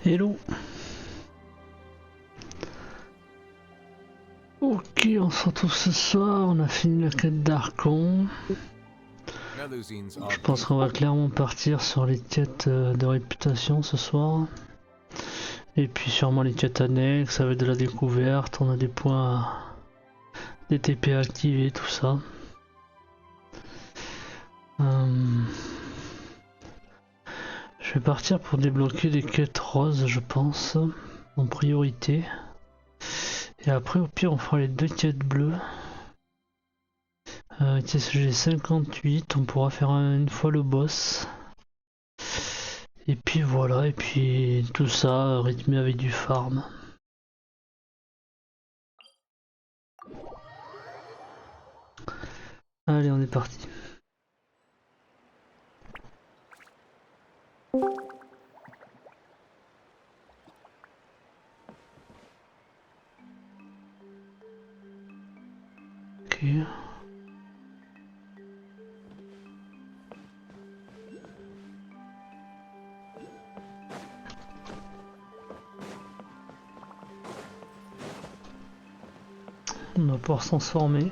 Hello. Ok, on se retrouve ce soir, on a fini la quête d'Archon. Je pense qu'on va clairement partir sur les quêtes de réputation ce soir. Et puis sûrement les quêtes annexes avec de la découverte, on a des points, des TP activés, tout ça. Je vais partir pour débloquer les quêtes roses, je pense, en priorité. Et après, au pire, on fera les deux quêtes bleues. TCG 58, on pourra faire une fois le boss. Et puis voilà, et puis tout ça rythmé avec du farm. Allez, on est parti. Ok. On va pouvoir se transformer.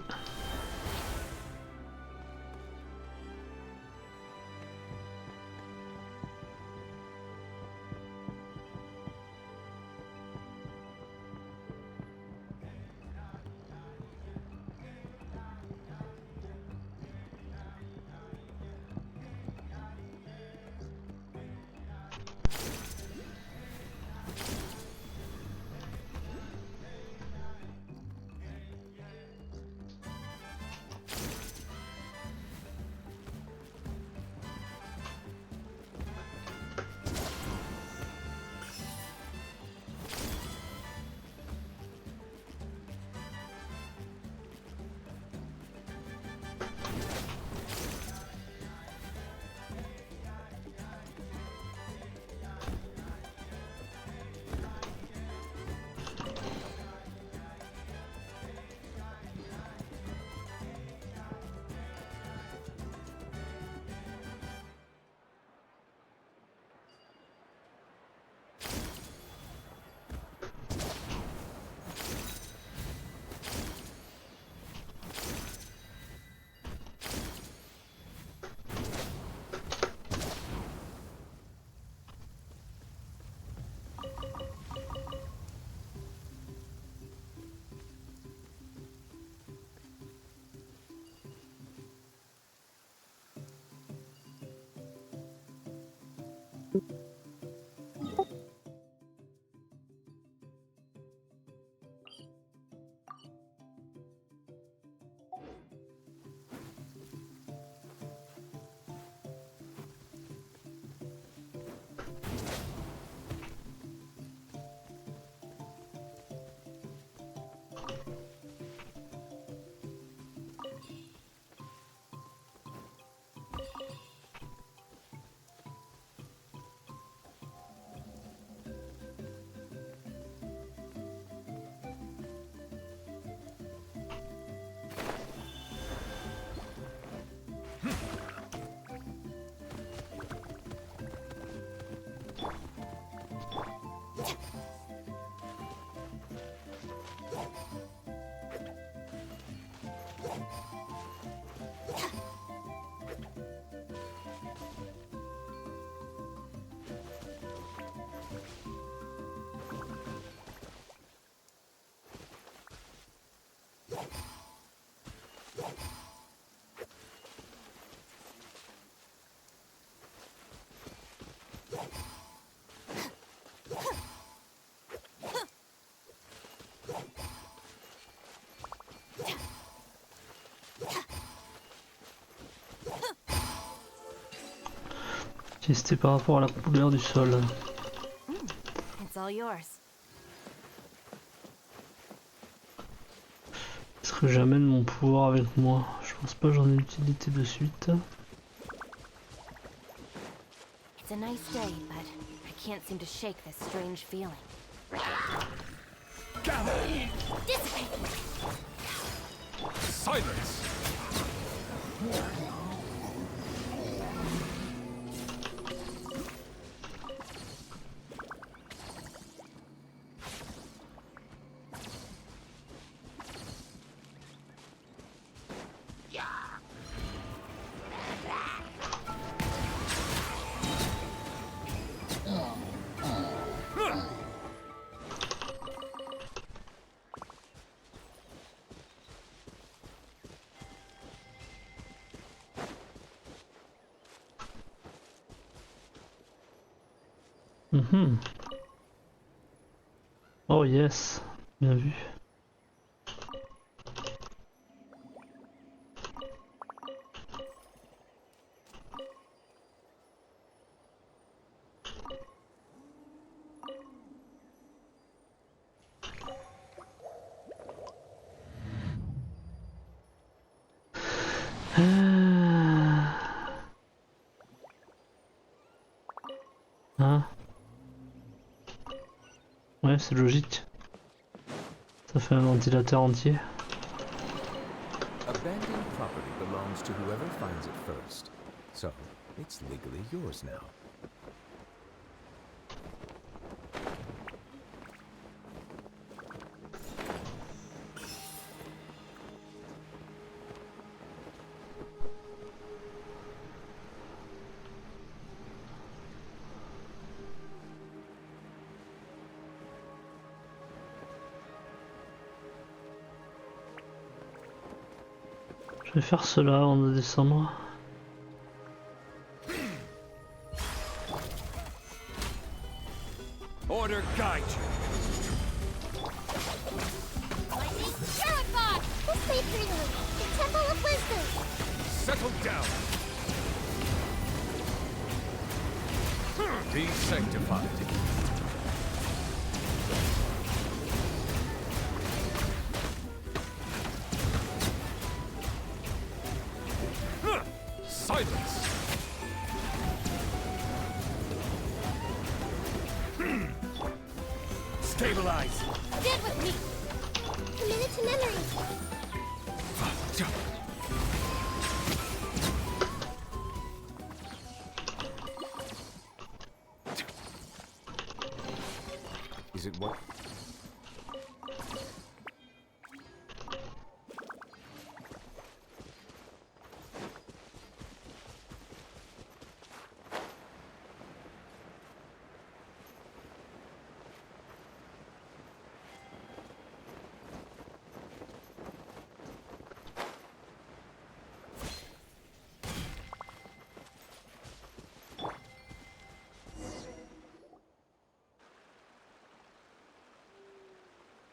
C'était par rapport à la couleur du sol. It's all yours. Est-ce que j'amène mon pouvoir avec moi? Je pense pas que j'en ai l'utilité de suite. It's a nice day, but I can't seem to shake this strange feeling. Dissipate! Silence! Mhm. Oh yes, bien vu. Hein? Ouais, c'est logique. Ça fait un ventilateur entier. Abandoned property belongs to whoever finds it first. So, it's legally yours now. Je vais faire cela avant de descendre. Order guide you. Lightning, terrified! Who's patronage? The Temple of Wisdom! Settle down. Be sanctified. Silence. Stabilize. Stand with me! Commit it to memory! Is it what?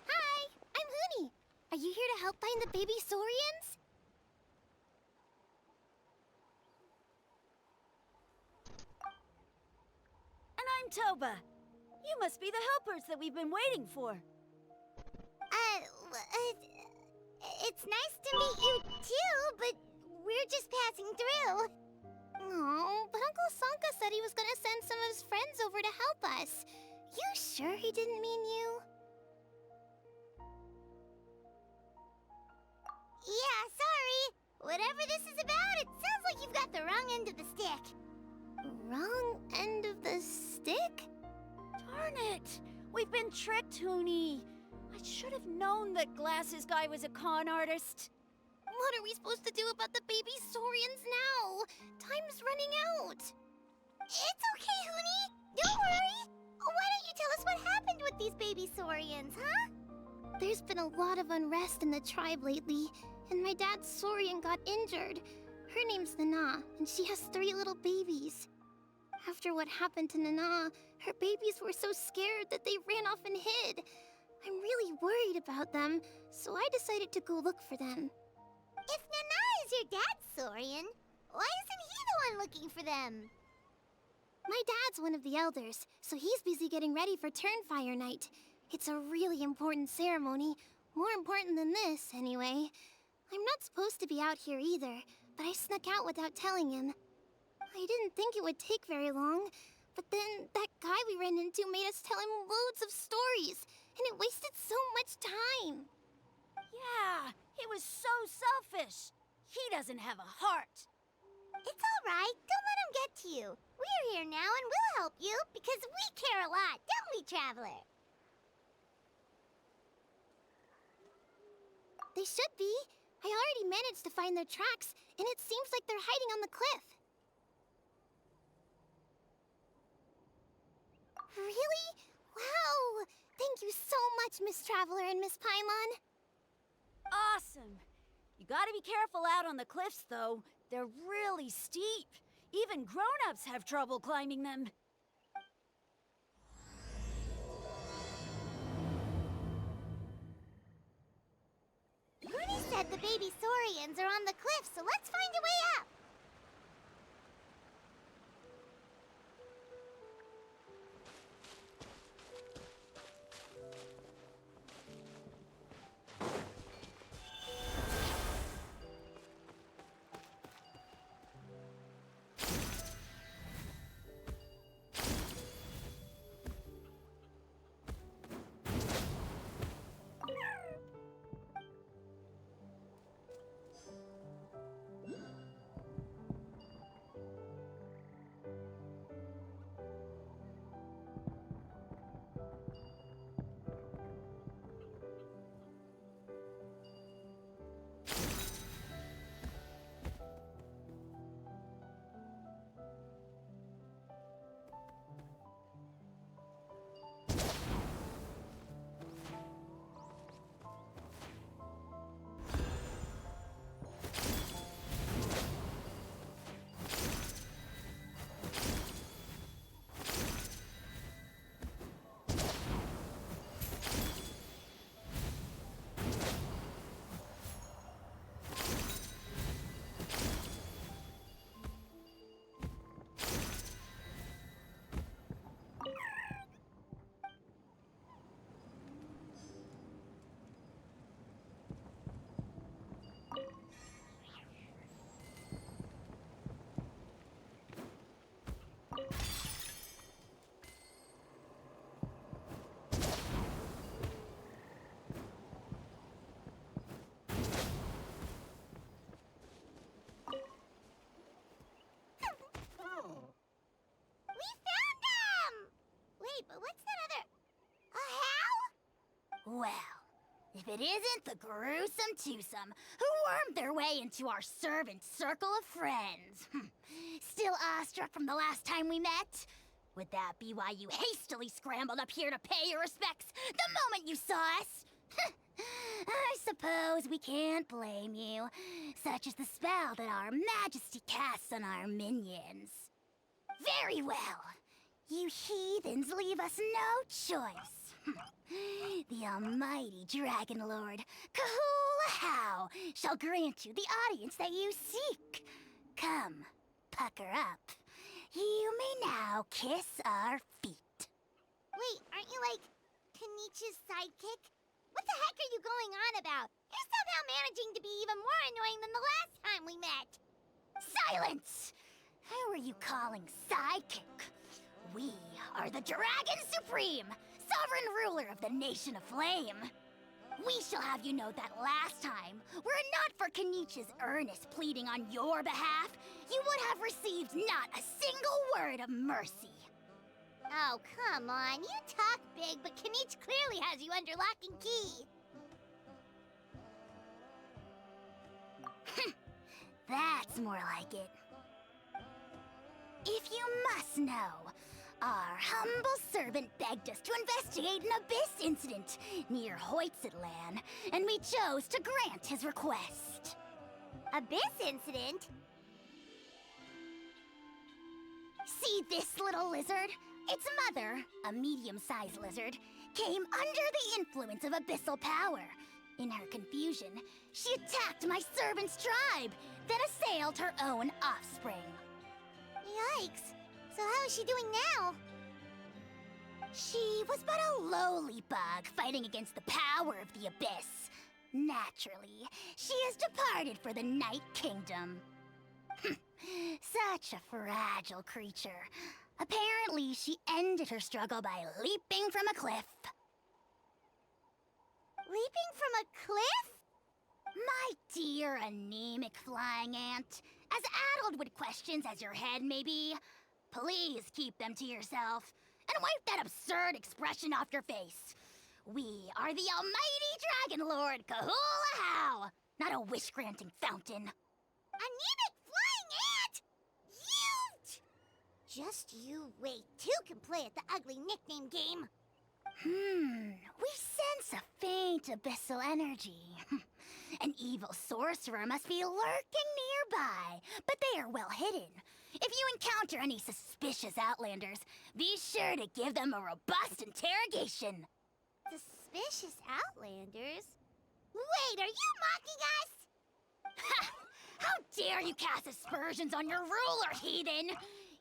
Hi! I'm Huni! Are you here to help find the baby Saurians? And I'm Toba. You must be the helpers that we've been waiting for. It's nice to meet you too, but we're just passing through. Oh, but Uncle Sanka said he was gonna send some of his friends over to help us. You sure he didn't mean you? Yeah, sorry. Whatever this is about, it sounds like you've got the wrong end of the stick. Wrong end of the stick? Darn it! We've been tricked, Huni. I should have known that Glasses Guy was a con artist. What are we supposed to do about the baby Saurians now? Time's running out. It's okay, Huni. Don't worry. Why don't you tell us what happened with these baby Saurians, huh? There's been a lot of unrest in the tribe lately, and my dad's Saurian got injured. Her name's Nana, and she has 3 little babies. After what happened to Nana, her babies were so scared that they ran off and hid. I'm really worried about them, so I decided to go look for them. If Nana is your dad's Saurian, why isn't he the one looking for them? My dad's one of the elders, so he's busy getting ready for Turnfire Night. It's a really important ceremony, more important than this, anyway. I'm not supposed to be out here either, but I snuck out without telling him. I didn't think it would take very long, but then that guy we ran into made us tell him loads of stories, and it wasted so much time. Yeah, he was so selfish. He doesn't have a heart. It's all right. Don't let him get to you. We're here now and we'll help you because we care a lot, don't we, Traveler? They should be. I already managed to find their tracks, and it seems like they're hiding on the cliff. Really? Wow! Thank you so much, Miss Traveler and Miss Paimon. Awesome. You gotta be careful out on the cliffs, though. They're really steep. Even grown-ups have trouble climbing them. said the baby saurians are on the cliff, so let's find a way up. But what's that other... a how? Well, if it isn't the gruesome twosome who wormed their way into our servant circle of friends. Still awestruck from the last time we met? Would that be why you hastily scrambled up here to pay your respects the moment you saw us? I suppose we can't blame you. Such is the spell that our majesty casts on our minions. Very well. You heathens leave us no choice. The almighty Dragon Lord, Kahula shall grant you the audience that you seek. Come, pucker up. You may now kiss our feet. Wait, aren't you like Kenichi's sidekick? What the heck are you going on about? You're somehow managing to be even more annoying than the last time we met. Silence! Who are you calling sidekick? We are the Dragon Supreme, sovereign ruler of the Nation of Flame. We shall have you know that last time, were it not for Kenichi's earnest pleading on your behalf, you would have received not a single word of mercy. Oh, come on. You talk big, but Kenichi clearly has you under lock and key. That's more like it. If you must know, our humble servant begged us to investigate an abyss incident near Hoytzitlan, and we chose to grant his request. Abyss incident? See this little lizard? Its mother, a medium-sized lizard, came under the influence of abyssal power. In her confusion, she attacked my servant's tribe, then assailed her own offspring. Yikes. So how is she doing now? She was but a lowly bug fighting against the power of the abyss. Naturally, she has departed for the Night Kingdom. Such a fragile creature. Apparently, she ended her struggle by leaping from a cliff. Leaping from a cliff? My dear anemic flying ant, as addled with questions as your head may be, please keep them to yourself, and wipe that absurd expression off your face. We are the almighty Dragon Lord Kahula, not a wish-granting fountain. Anemic flying ant? You... Just you wait. Two can play at the ugly nickname game. We sense a faint abyssal energy. An evil sorcerer must be lurking nearby, but they are well hidden. If you encounter any suspicious outlanders, be sure to give them a robust interrogation. Suspicious outlanders? Wait, are you mocking us? Ha! How dare you cast aspersions on your ruler, heathen!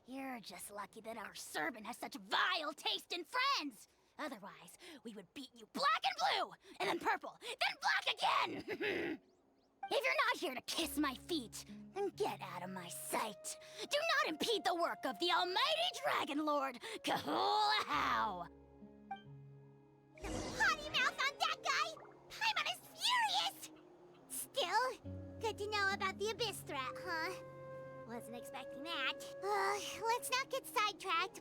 You're just lucky that our servant has such vile taste in friends! Otherwise, we would beat you black and blue, and then purple, then black again! If you're not here to kiss my feet, then get out of my sight. Do not impede the work of the almighty Dragon Lord, Kahula-How! Potty mouth on that guy! Paimon is furious! Still, good to know about the abyss threat, huh? Wasn't expecting that. Let's not get sidetracked.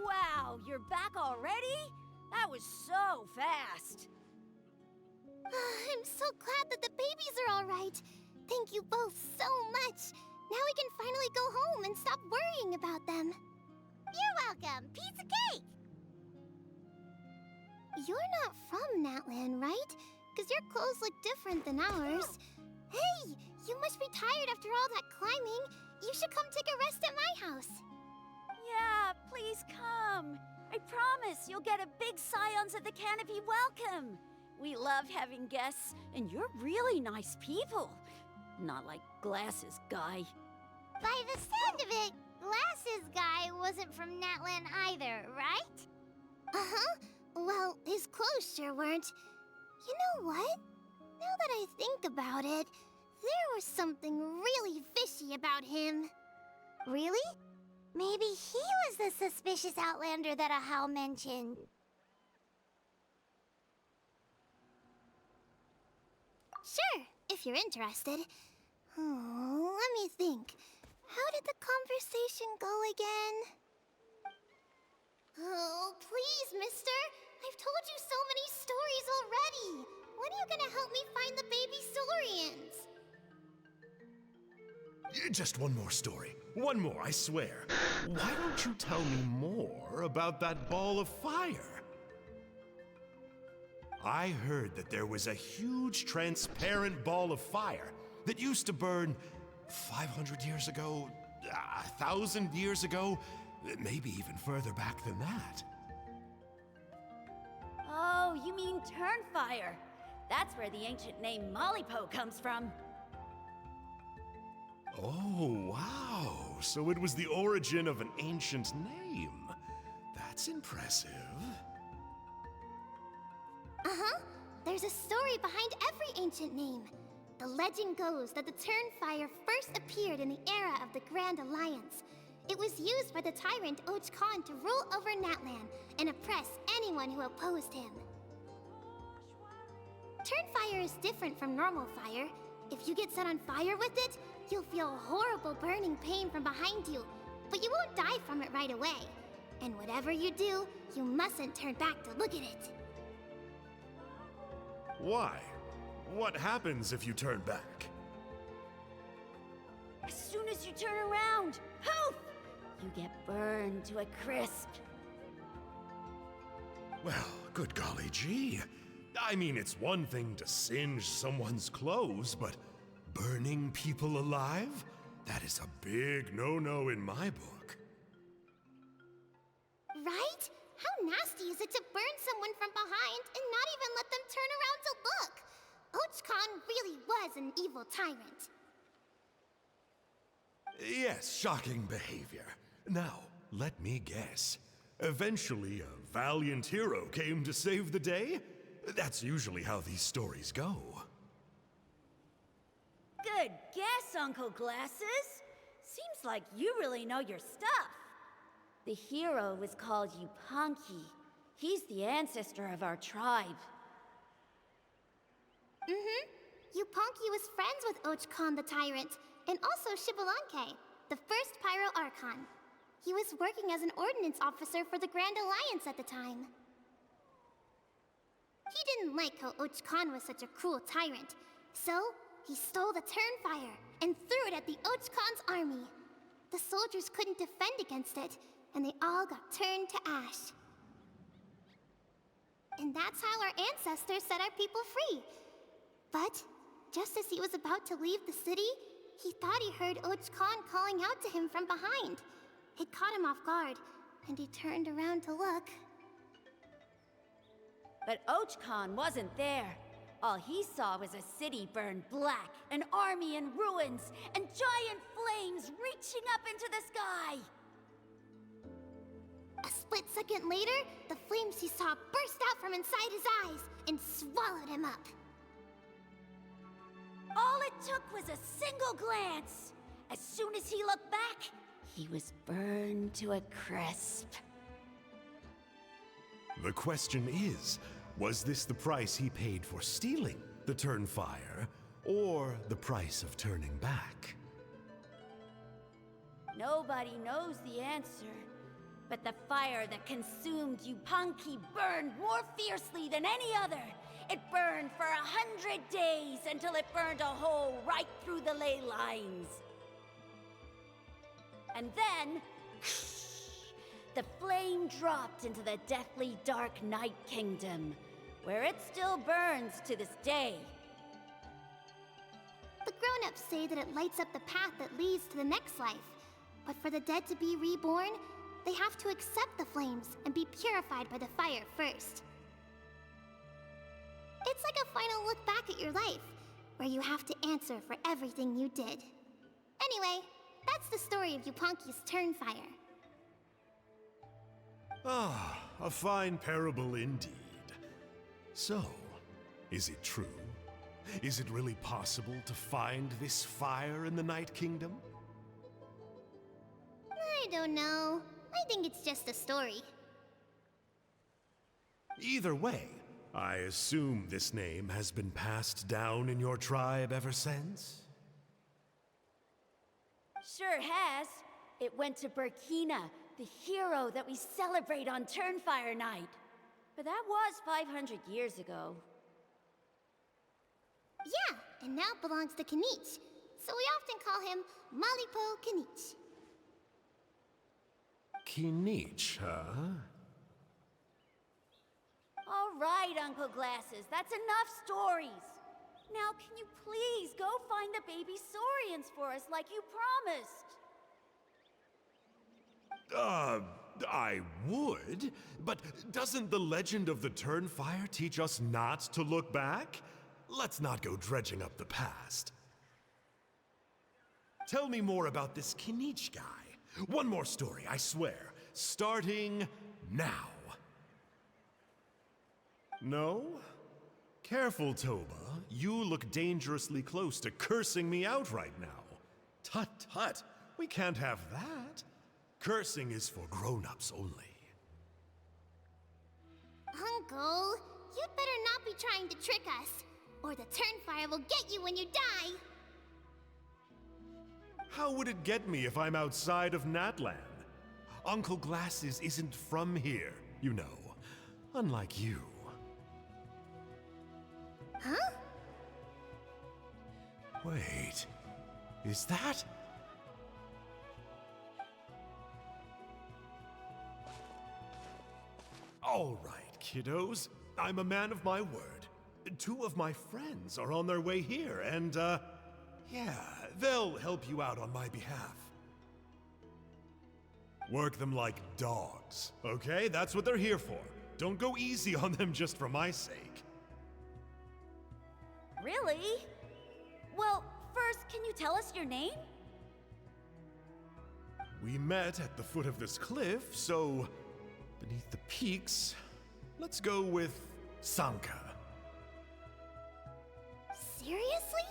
Wow, you're back already? That was so fast. I'm so glad that the babies are all right. Thank you both so much. Now we can finally go home and stop worrying about them. You're welcome. Piece of cake. You're not from Natlan, right? Because your clothes look different than ours. Hey, you must be tired after all that climbing. You should come take a rest at my house. Yeah, please come. I promise you'll get a big Scions of the Canopy welcome. We love having guests, and you're really nice people. Not like Glasses Guy. By the sound of it, Glasses Guy wasn't from Natlan either, right? Uh-huh. Well, his clothes sure weren't. You know what? Now that I think about it, there was something really fishy about him. Really? Maybe he was the suspicious outlander that Ahau mentioned. Sure, if you're interested. Oh, let me think. How did the conversation go again? Oh, please, mister. I've told you so many stories already. When are you gonna help me find the baby Saurians? Just one more story. One more, I swear. Why don't you tell me more about that ball of fire? I heard that there was a huge transparent ball of fire that used to burn 500 years ago, 1,000 years ago, maybe even further back than that. Oh, you mean Turnfire. That's where the ancient name Mollypo comes from. Oh, wow. So it was the origin of an ancient name. That's impressive. Uh-huh. There's a story behind every ancient name. The legend goes that the Turnfire first appeared in the era of the Grand Alliance. It was used by the tyrant Och Khan to rule over Natlan and oppress anyone who opposed him. Turnfire is different from normal fire. If you get set on fire with it, you'll feel horrible burning pain from behind you, but you won't die from it right away. And whatever you do, you mustn't turn back to look at it. Why? What happens if you turn back? As soon as you turn around, poof! You get burned to a crisp. Well, good golly gee. I mean, it's one thing to singe someone's clothes, but burning people alive? That is a big no-no in my book. Right? How nasty is it to burn someone from behind and not even let them turn around to look? Och Khan really was an evil tyrant. Yes, shocking behavior. Now, let me guess. Eventually, a valiant hero came to save the day? That's usually how these stories go. Good guess, Uncle Glasses. Seems like you really know your stuff. The hero was called Yupanqui. He's the ancestor of our tribe. Yupanqui was friends with Och Khan the Tyrant, and also Shibalanke, the first Pyro Archon. He was working as an ordnance officer for the Grand Alliance at the time. He didn't like how Och Khan was such a cruel tyrant, so he stole the Turnfire and threw it at the Och Khan's army. The soldiers couldn't defend against it, and they all got turned to ash. And that's how our ancestors set our people free. But just as he was about to leave the city, he thought he heard Och Khan calling out to him from behind. It caught him off guard, and he turned around to look. But Och Khan wasn't there. All he saw was a city burned black, an army in ruins, and giant flames reaching up into the sky. A split second later, the flames he saw burst out from inside his eyes and swallowed him up. All it took was a single glance. As soon as he looked back, he was burned to a crisp. The question is, was this the price he paid for stealing the Turnfire, or the price of turning back? Nobody knows the answer. But the fire that consumed Yupanqui burned more fiercely than any other. It burned for 100 days until it burned a hole right through the ley lines. And then, the flame dropped into the deathly dark Night Kingdom, where it still burns to this day. The grown-ups say that it lights up the path that leads to the next life. But for the dead to be reborn, they have to accept the flames and be purified by the fire first. It's like a final look back at your life, where you have to answer for everything you did. Anyway, that's the story of Yupanqui's Turnfire. Ah, a fine parable indeed. So, is it true? Is it really possible to find this fire in the Night Kingdom? I don't know. I think it's just a story. Either way, I assume this name has been passed down in your tribe ever since? Sure has. It went to Burkina, the hero that we celebrate on Turnfire Night. But that was 500 years ago. Yeah, and now belongs to Kinich. So we often call him Malipo Kinich. Kinich, huh? All right, Uncle Glasses, that's enough stories. Now, can you please go find the baby Saurians for us like you promised? I would, but doesn't the legend of the Turnfire teach us not to look back? Let's not go dredging up the past. Tell me more about this Kinich guy. One more story, I swear. Starting now. No? Careful, Toba. You look dangerously close to cursing me out right now. Tut tut. We can't have that. Cursing is for grown-ups only. Uncle, you'd better not be trying to trick us, or the Turnfire will get you when you die. How would it get me if I'm outside of Natlan? Uncle Glasses isn't from here, you know. Unlike you. Huh? Wait, is that? All right, kiddos. I'm a man of my word. 2 of my friends are on their way here, and, yeah, they'll help you out on my behalf. Work them like dogs, okay? That's what they're here for. Don't go easy on them just for my sake. Really? Well, first, can you tell us your name? We met at the foot of this cliff, so beneath the peaks, let's go with Sanka. Seriously?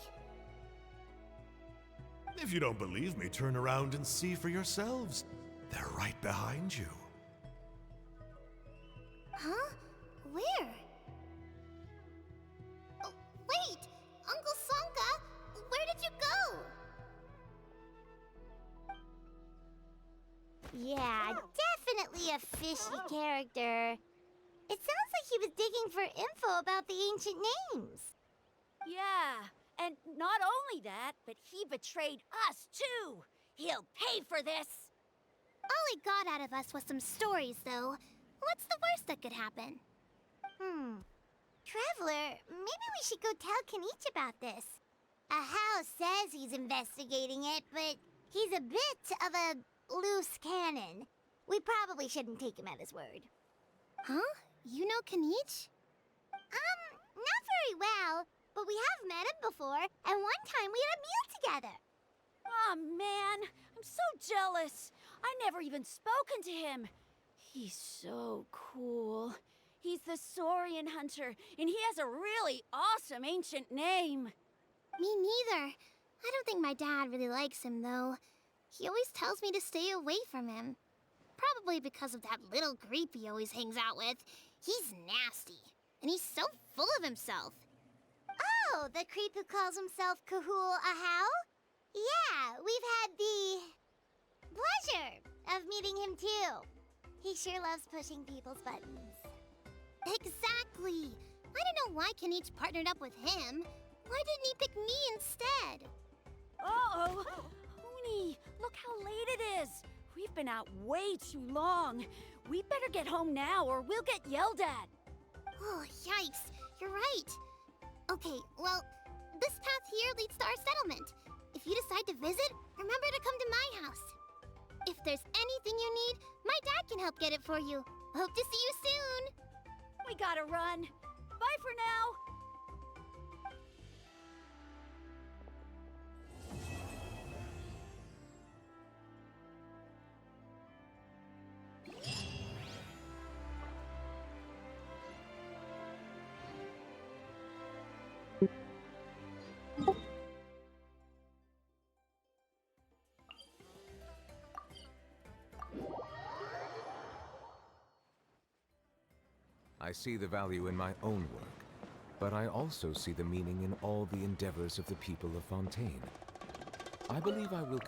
If you don't believe me, turn around and see for yourselves. They're right behind you. Huh? Where? Oh, wait! Uncle Sanka, where did you go? Yeah, definitely a fishy character. It sounds like he was digging for info about the ancient names. Yeah, and not only that, but he betrayed us too. He'll pay for this. All he got out of us was some stories, though. What's the worst that could happen? Traveler, maybe we should go tell Kinich about this. Ahau says he's investigating it, but he's a bit of a loose cannon. We probably shouldn't take him at his word. Huh? You know Kanich? Not very well, but we have met him before, and one time we had a meal together. Aw, man, I'm so jealous. I never even spoken to him. He's so cool. He's the Saurian hunter, and he has a really awesome ancient name. Me neither. I don't think my dad really likes him, though. He always tells me to stay away from him. Probably because of that little creep he always hangs out with. He's nasty, and he's so full of himself. Oh, the creep who calls himself Kahul Ahau? Yeah, we've had the pleasure of meeting him too. He sure loves pushing people's buttons. Exactly. I don't know why Kanich partnered up with him. Why didn't he pick me instead? Uh-oh! Huni, look how late it is. We've been out way too long. We better get home now or we'll get yelled at. Oh, yikes. You're right. Okay, well, this path here leads to our settlement. If you decide to visit, remember to come to my house. If there's anything you need, my dad can help get it for you. Hope to see you soon. We gotta run. Bye for now. I see the value in my own work, but I also see the meaning in all the endeavors of the people of Fontaine. I believe I will...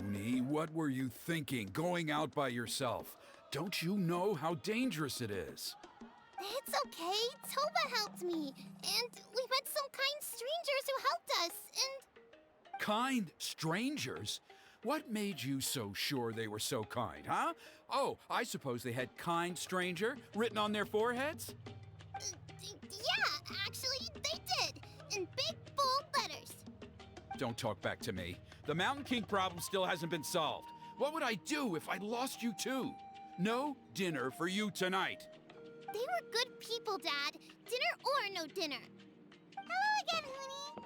Huni, what were you thinking, going out by yourself? Don't you know how dangerous it is? It's okay. Toba helped me. And we met some kind strangers who helped us. And Kind strangers? What made you so sure they were so kind, huh? Oh, I suppose they had kind stranger written on their foreheads? yeah, actually, they did. In big, bold letters. Don't talk back to me. The Mountain King problem still hasn't been solved. What would I do if I lost you too? No dinner for you tonight. They were good people, Dad. Dinner or no dinner. Hello again, Huni.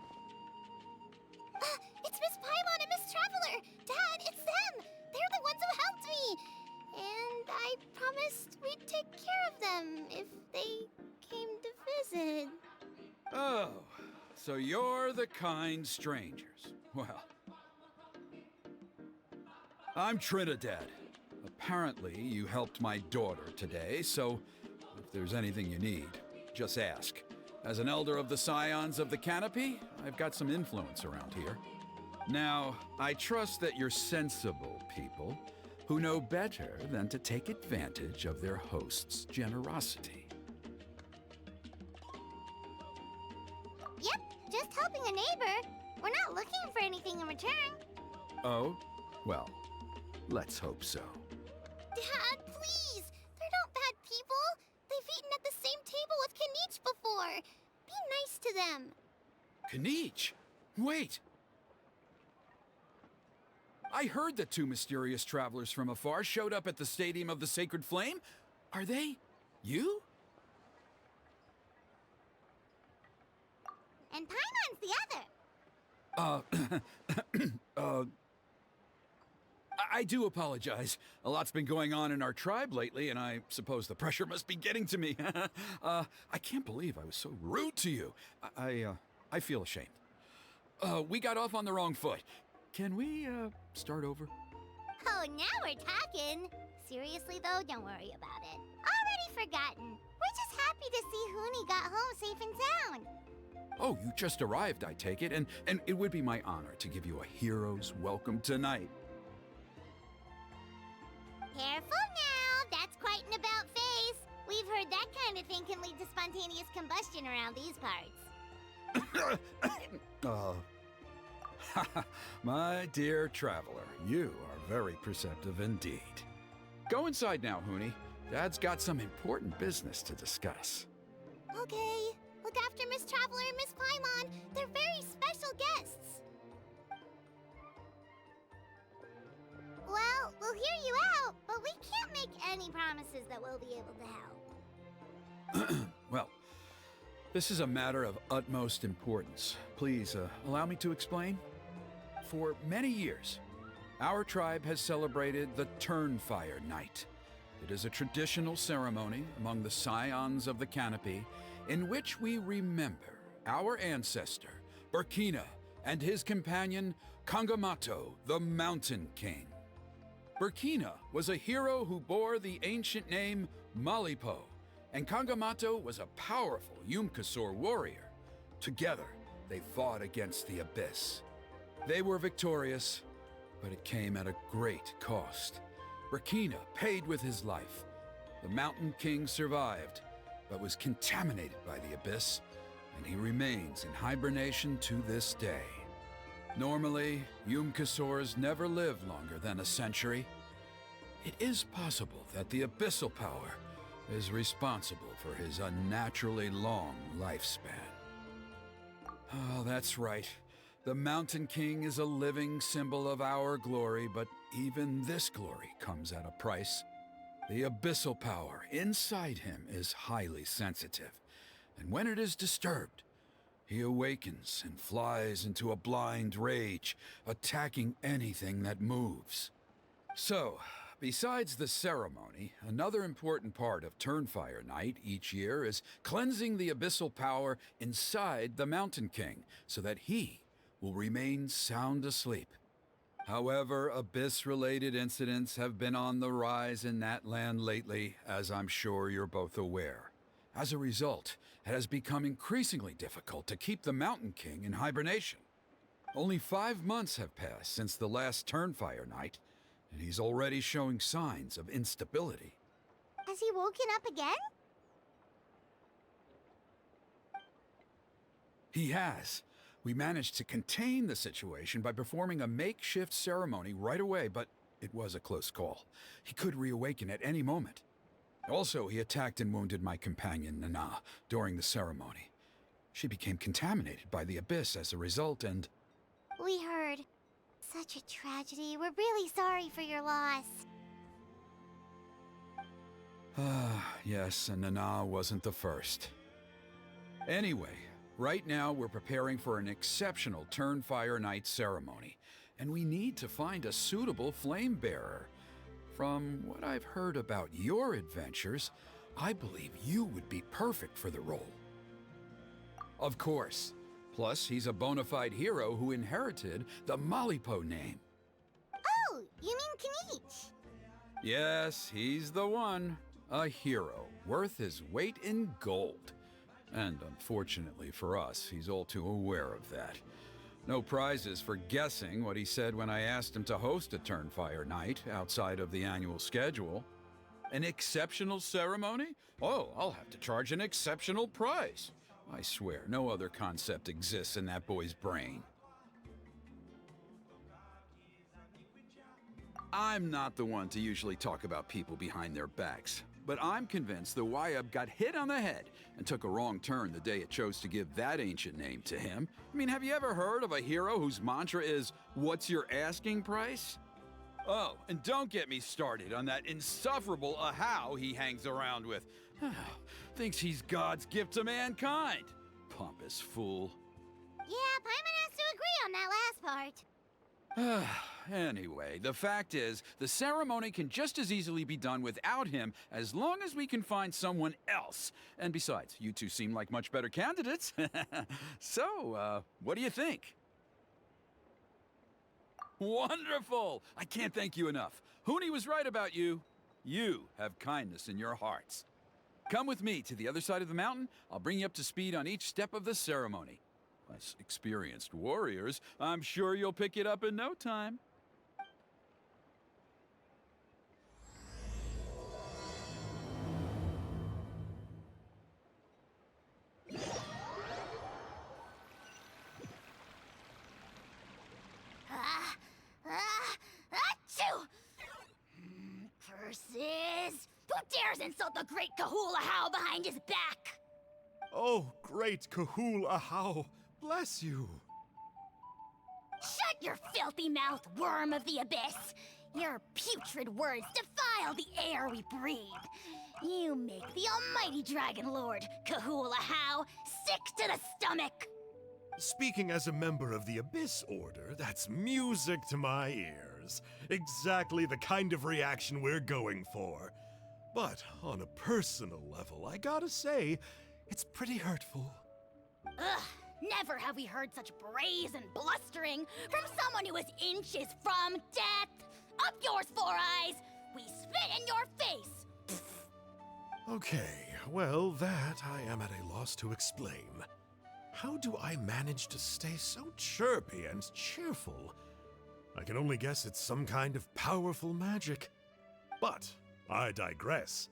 It's Miss Paimon and Miss Traveler. Dad, it's them. They're the ones who helped me. And I promised we'd take care of them if they came to visit. Oh, so you're the kind strangers. Well, I'm Trinidad. Apparently, you helped my daughter today, so if there's anything you need, just ask. As an elder of the Scions of the Canopy, I've got some influence around here. Now, I trust that you're sensible people who know better than to take advantage of their host's generosity. Yep, just helping a neighbor. We're not looking for anything in return. Oh? Well, let's hope so. Dad, please! They're not bad people. They've eaten at the same table with Kanich before. Be nice to them. Kanich? Wait! I heard that two mysterious travelers from afar showed up at the Stadium of the Sacred Flame. Are they you? And Paimon's the other. I do apologize. A lot's been going on in our tribe lately, and I suppose the pressure must be getting to me. I can't believe I was so rude to you. I feel ashamed. We got off on the wrong foot. Can we, start over? Oh, now we're talking. Seriously, though, don't worry about it. Already forgotten. We're just happy to see Huni got home safe and sound. Oh, you just arrived, I take it, and it would be my honor to give you a hero's welcome tonight. Careful now. That's quite an about-face. We've heard that kind of thing can lead to spontaneous combustion around these parts. My dear traveler, you are very perceptive indeed. Go inside now, Huni. Dad's got some important business to discuss. Okay, Look after Miss Traveler and Miss Paimon. They're very special guests. Well, we'll hear you out, but we can't make any promises that we'll be able to help. Well, this is a matter of utmost importance. Please, allow me to explain. For many years, our tribe has celebrated the Turnfire Night. It is a traditional ceremony among the Scions of the Canopy in which we remember our ancestor, Burkina, and his companion, Kangamato, the Mountain King. Burkina was a hero who bore the ancient name Malipo, and Kangamato was a powerful Yumkasor warrior. Together, they fought against the Abyss. They were victorious, but it came at a great cost. Burkina paid with his life. The Mountain King survived, but was contaminated by the Abyss, and he remains in hibernation to this day. Normally, Yumkasors never live longer than a century. It is possible that the Abyssal power is responsible for his unnaturally long lifespan. Oh, that's right. The Mountain King is a living symbol of our glory, but even this glory comes at a price. The abyssal power inside him is highly sensitive, and when it is disturbed, he awakens and flies into a blind rage, attacking anything that moves. So, besides the ceremony, another important part of Turnfire Night each year is cleansing the abyssal power inside the Mountain King so that he will remain sound asleep. However, Abyss-related incidents have been on the rise in Natlan lately, as I'm sure you're both aware. As a result, it has become increasingly difficult to keep the Mountain King in hibernation. Only 5 months have passed since the last Turnfire Night, and he's already showing signs of instability. Has he woken up again? He has. We managed to contain the situation by performing a makeshift ceremony right away, but it was a close call. He could reawaken at any moment. Also, he attacked and wounded my companion, Nana, during the ceremony. She became contaminated by the Abyss as a result, and... We heard. Such a tragedy. We're really sorry for your loss. Yes, and Nana wasn't the first. Anyway, right now we're preparing for an exceptional Turnfire Night ceremony, and we need to find a suitable flame bearer. From what I've heard about your adventures, I believe you would be perfect for the role. Of course. Plus, he's a bona fide hero who inherited the Malipo name. Oh, you mean Kanich? Yes, he's the one. A hero, worth his weight in gold. And unfortunately for us, he's all too aware of that. No prizes for guessing what he said when I asked him to host a Turnfire Night outside of the annual schedule. An exceptional ceremony? Oh, I'll have to charge an exceptional price. I swear, no other concept exists in that boy's brain. I'm not the one to usually talk about people behind their backs, but I'm convinced the Wyab got hit on the head and took a wrong turn the day it chose to give that ancient name to him. I mean, have you ever heard of a hero whose mantra is, "What's your asking price?" Oh, and don't get me started on that insufferable Ahau he hangs around with. Thinks he's God's gift to mankind. Pompous fool. Yeah, Paimon has to agree on that last part. Anyway, the fact is, the ceremony can just as easily be done without him as long as we can find someone else. And besides, you two seem like much better candidates. So, what do you think? Wonderful! I can't thank you enough. Hooney was right about you. You have kindness in your hearts. Come with me to the other side of the mountain. I'll bring you up to speed on each step of the ceremony. As experienced warriors, I'm sure you'll pick it up in no time. Achoo! Curses! Who dares insult the great Kahula How behind his back? Oh, great Kahul Ahau, bless you. Shut your filthy mouth, worm of the abyss! Your putrid words defile the air we breathe. You make the almighty Dragon Lord, Kahul Ahau, sick to the stomach! Speaking as a member of the Abyss Order, that's music to my ears. Exactly the kind of reaction we're going for. But on a personal level, I gotta say, it's pretty hurtful. Ugh, never have we heard such brazen blustering from someone who is inches from death! Up yours, Four Eyes! We spit in your face! Okay, well, that I am at a loss to explain. How do I manage to stay so chirpy and cheerful? I can only guess it's some kind of powerful magic. But I digress.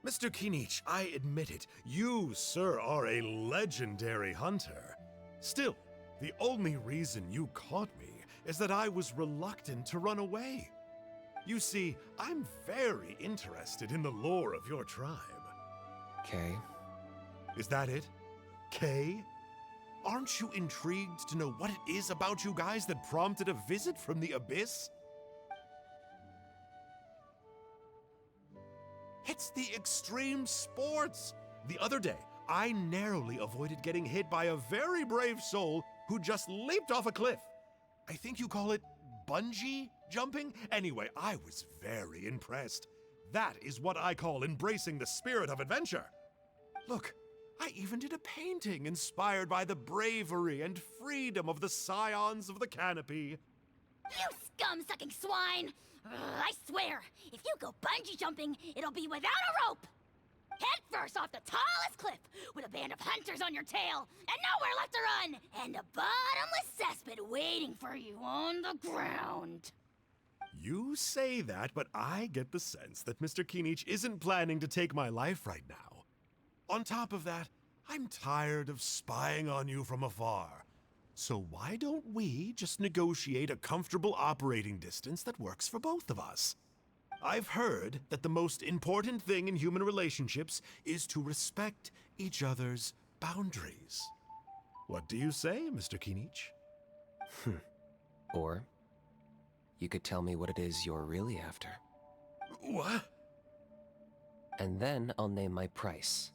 Mr. Kinich, I admit it, you, sir, are a legendary hunter. Still, the only reason you caught me is that I was reluctant to run away. You see, I'm very interested in the lore of your tribe. Kay? Is that it? Kay? Aren't you intrigued to know what it is about you guys that prompted a visit from the Abyss? It's the extreme sports! The other day, I narrowly avoided getting hit by a very brave soul who just leaped off a cliff. I think you call it bungee jumping? Anyway, I was very impressed. That is what I call embracing the spirit of adventure. Look, I even did a painting inspired by the bravery and freedom of the scions of the canopy. You scum-sucking swine! Ugh, I swear, if you go bungee jumping, it'll be without a rope! Head first off the tallest cliff, with a band of hunters on your tail, and nowhere left to run, and a bottomless cesspit waiting for you on the ground. You say that, but I get the sense that Mr. Kinich isn't planning to take my life right now. On top of that, I'm tired of spying on you from afar. So why don't we just negotiate a comfortable operating distance that works for both of us? I've heard that the most important thing in human relationships is to respect each other's boundaries. What do you say, Mr. Kinich? Or you could tell me what it is you're really after. What? And then I'll name my price.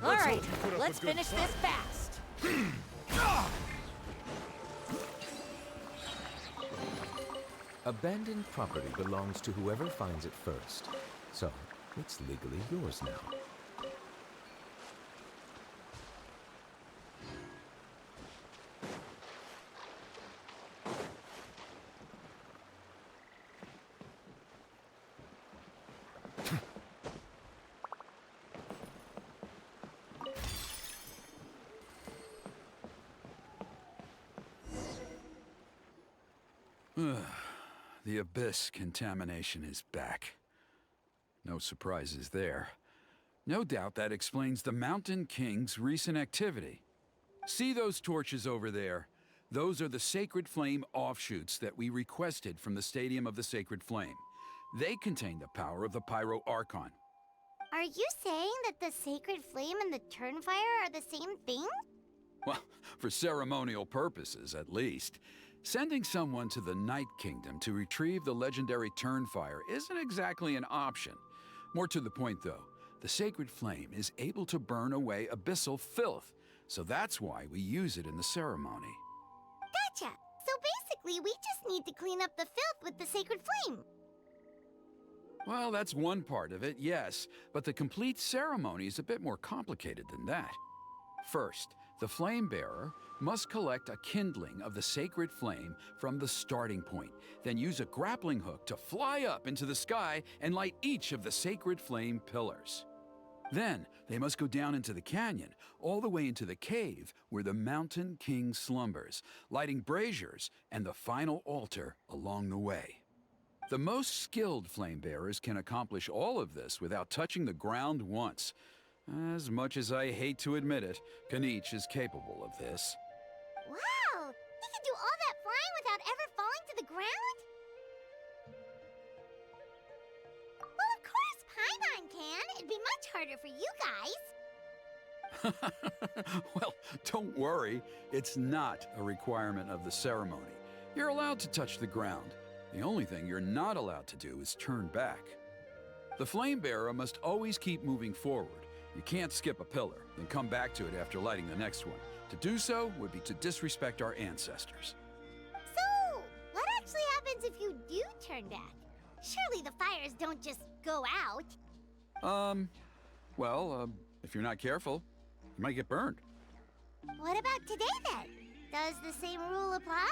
All right, let's finish this fast. Abandoned property belongs to whoever finds it first. So, it's legally yours now. The abyss contamination is back. No surprises there. No doubt that explains the Mountain King's recent activity. See those torches over there? Those are the Sacred Flame offshoots that we requested from the Stadium of the Sacred Flame. They contain the power of the Pyro Archon. Are you saying that the Sacred Flame and the Turnfire are the same thing? Well, for ceremonial purposes, at least. Sending someone to the Night Kingdom to retrieve the legendary Turnfire isn't exactly an option. More to the point, though, the Sacred Flame is able to burn away abyssal filth, so that's why we use it in the ceremony. Gotcha! So basically, we just need to clean up the filth with the Sacred Flame. Well, that's one part of it, yes, but the complete ceremony is a bit more complicated than that. First, the Flame Bearer must collect a kindling of the Sacred Flame from the starting point, then use a grappling hook to fly up into the sky and light each of the Sacred Flame pillars. Then, they must go down into the canyon, all the way into the cave where the Mountain King slumbers, lighting braziers and the final altar along the way. The most skilled flame bearers can accomplish all of this without touching the ground once. As much as I hate to admit it, Kanich is capable of this. Wow! He can do all that flying without ever falling to the ground? Well, of course Paimon can. It'd be much harder for you guys. Well, don't worry. It's not a requirement of the ceremony. You're allowed to touch the ground. The only thing you're not allowed to do is turn back. The flame bearer must always keep moving forward. You can't skip a pillar, then come back to it after lighting the next one. To do so would be to disrespect our ancestors. So, what actually happens if you do turn back? Surely the fires don't just go out. If you're not careful, you might get burned. What about today then? Does the same rule apply?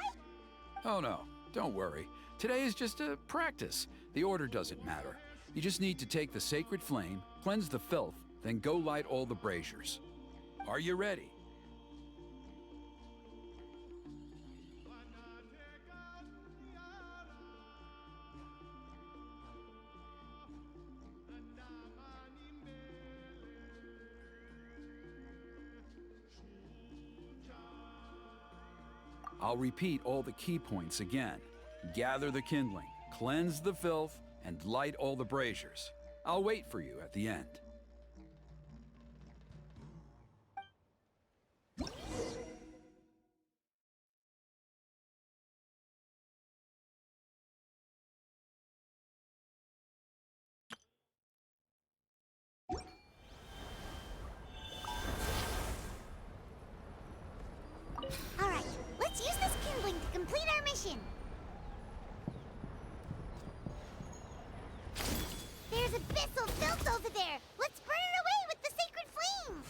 Oh no, don't worry. Today is just a practice. The order doesn't matter. You just need to take the sacred flame, cleanse the filth, then go light all the braziers. Are you ready? I'll repeat all the key points again. Gather the kindling, cleanse the filth, and light all the braziers. I'll wait for you at the end. All right, let's use this kindling to complete our mission. There's abyssal filth over there. Let's burn it away with the sacred flame.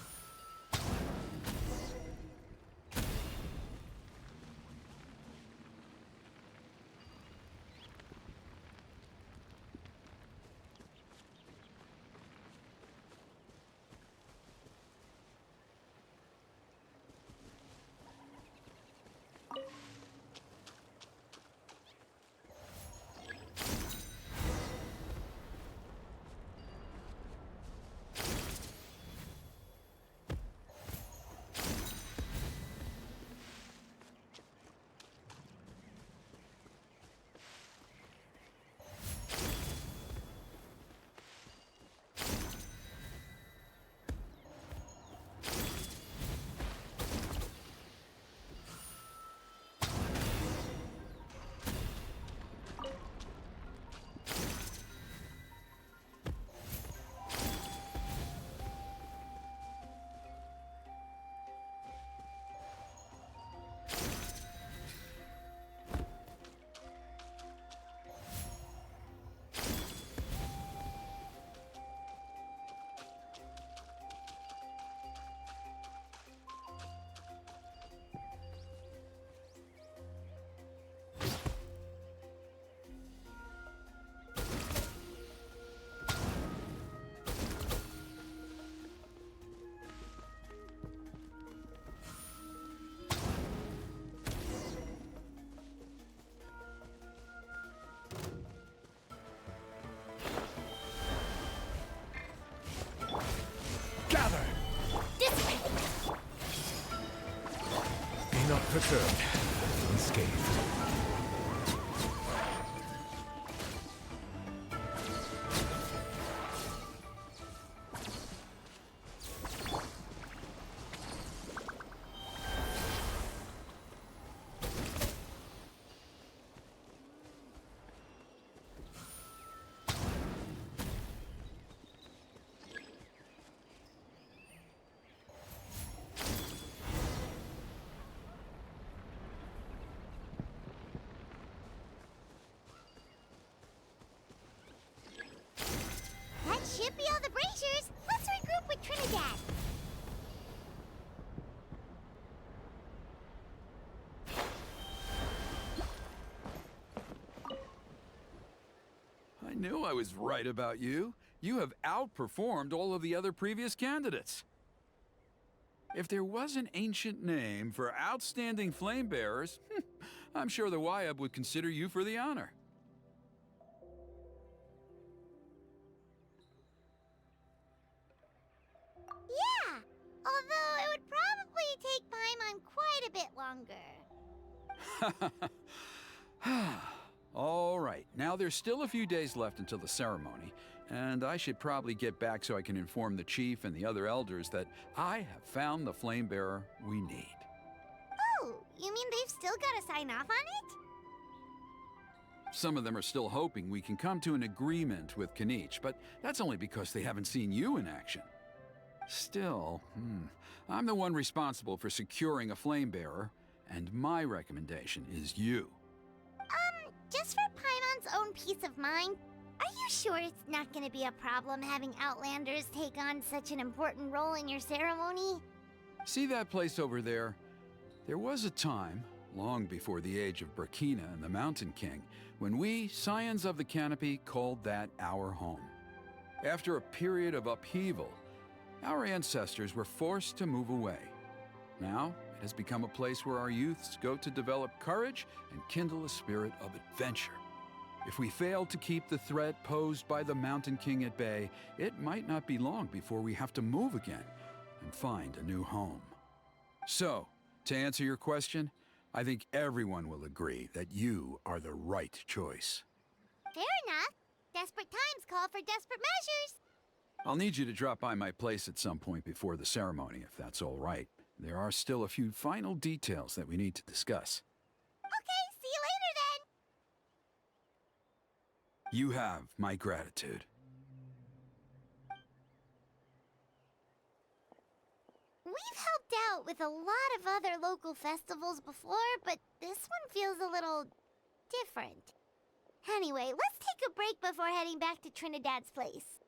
unperturbed, unscathed. That should be all the braziers. Let's regroup with Trinidad. I knew I was right about you. You have outperformed all of the other previous candidates. If there was an ancient name for outstanding flame bearers, I'm sure the Wyab would consider you for the honor. Yeah, although it would probably take Paimon quite a bit longer. All right, now there's still a few days left until the ceremony, and I should probably get back so I can inform the chief and the other elders that I have found the flame bearer we need. Oh, you mean they've still got to sign off on it? Some of them are still hoping we can come to an agreement with Kanich, but that's only because they haven't seen you in action. Still, I'm the one responsible for securing a flame bearer, and my recommendation is you. Just for Paimon's own peace of mind, are you sure it's not going to be a problem having Outlanders take on such an important role in your ceremony? See that place over there? There was a time, long before the age of Burkina and the Mountain King, when we, Scions of the Canopy, called that our home. After a period of upheaval, our ancestors were forced to move away. Now, it has become a place where our youths go to develop courage and kindle a spirit of adventure. If we fail to keep the threat posed by the Mountain King at bay, it might not be long before we have to move again and find a new home. So, to answer your question, I think everyone will agree that you are the right choice. Fair enough. Desperate times call for desperate measures. I'll need you to drop by my place at some point before the ceremony, if that's all right. There are still a few final details that we need to discuss. Okay, see you later then. You have my gratitude. We've helped out with a lot of other local festivals before, but this one feels a little different. Anyway, let's take a break before heading back to Trinidad's place.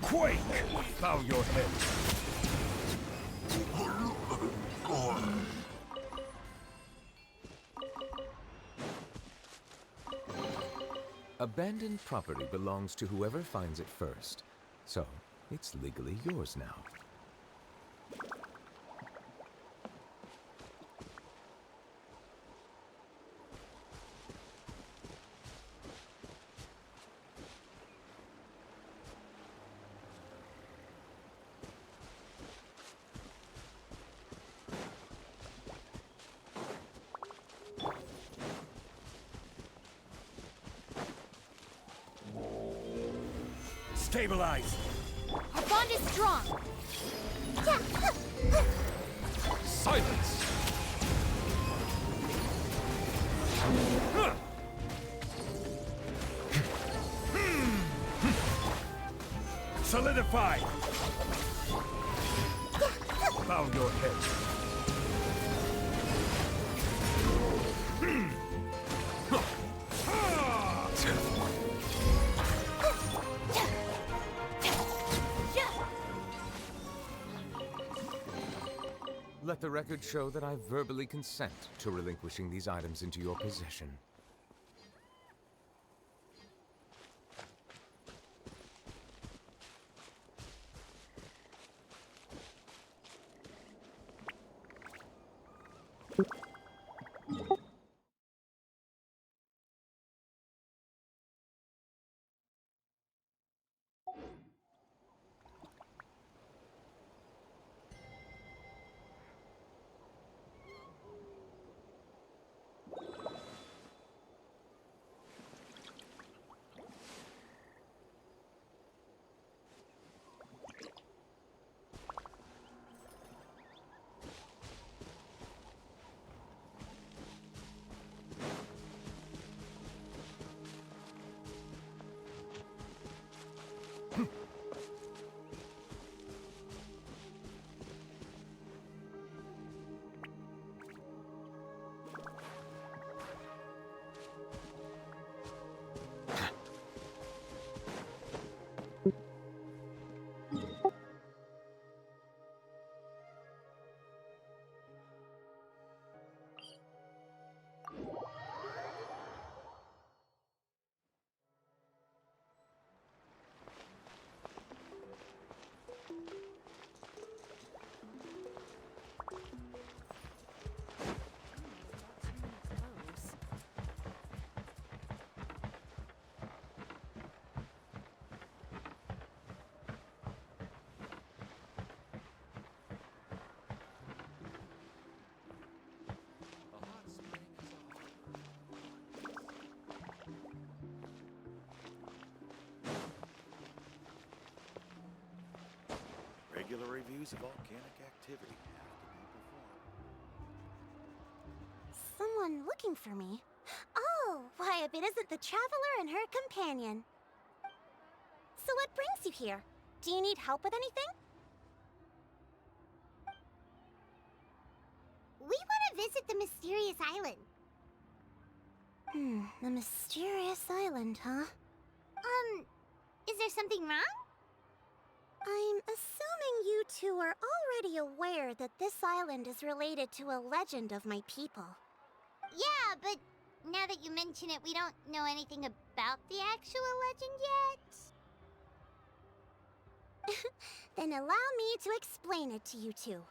Quake! Bow your head. Abandoned property belongs to whoever finds it first, so it's legally yours now. Stabilize! Our bond is strong. Silence! Solidify! Bow your head. Let the record show that I verbally consent to relinquishing these items into your possession. Regular reviews of volcanic activity have to be performed. Someone looking for me? Oh, why, if it isn't the traveler and her companion. So what brings you here? Do you need help with anything? We want to visit the mysterious island. The mysterious island, huh? Is there something wrong? I'm assuming you two are already aware that this island is related to a legend of my people. Yeah, but now that you mention it, we don't know anything about the actual legend yet. Then allow me to explain it to you two.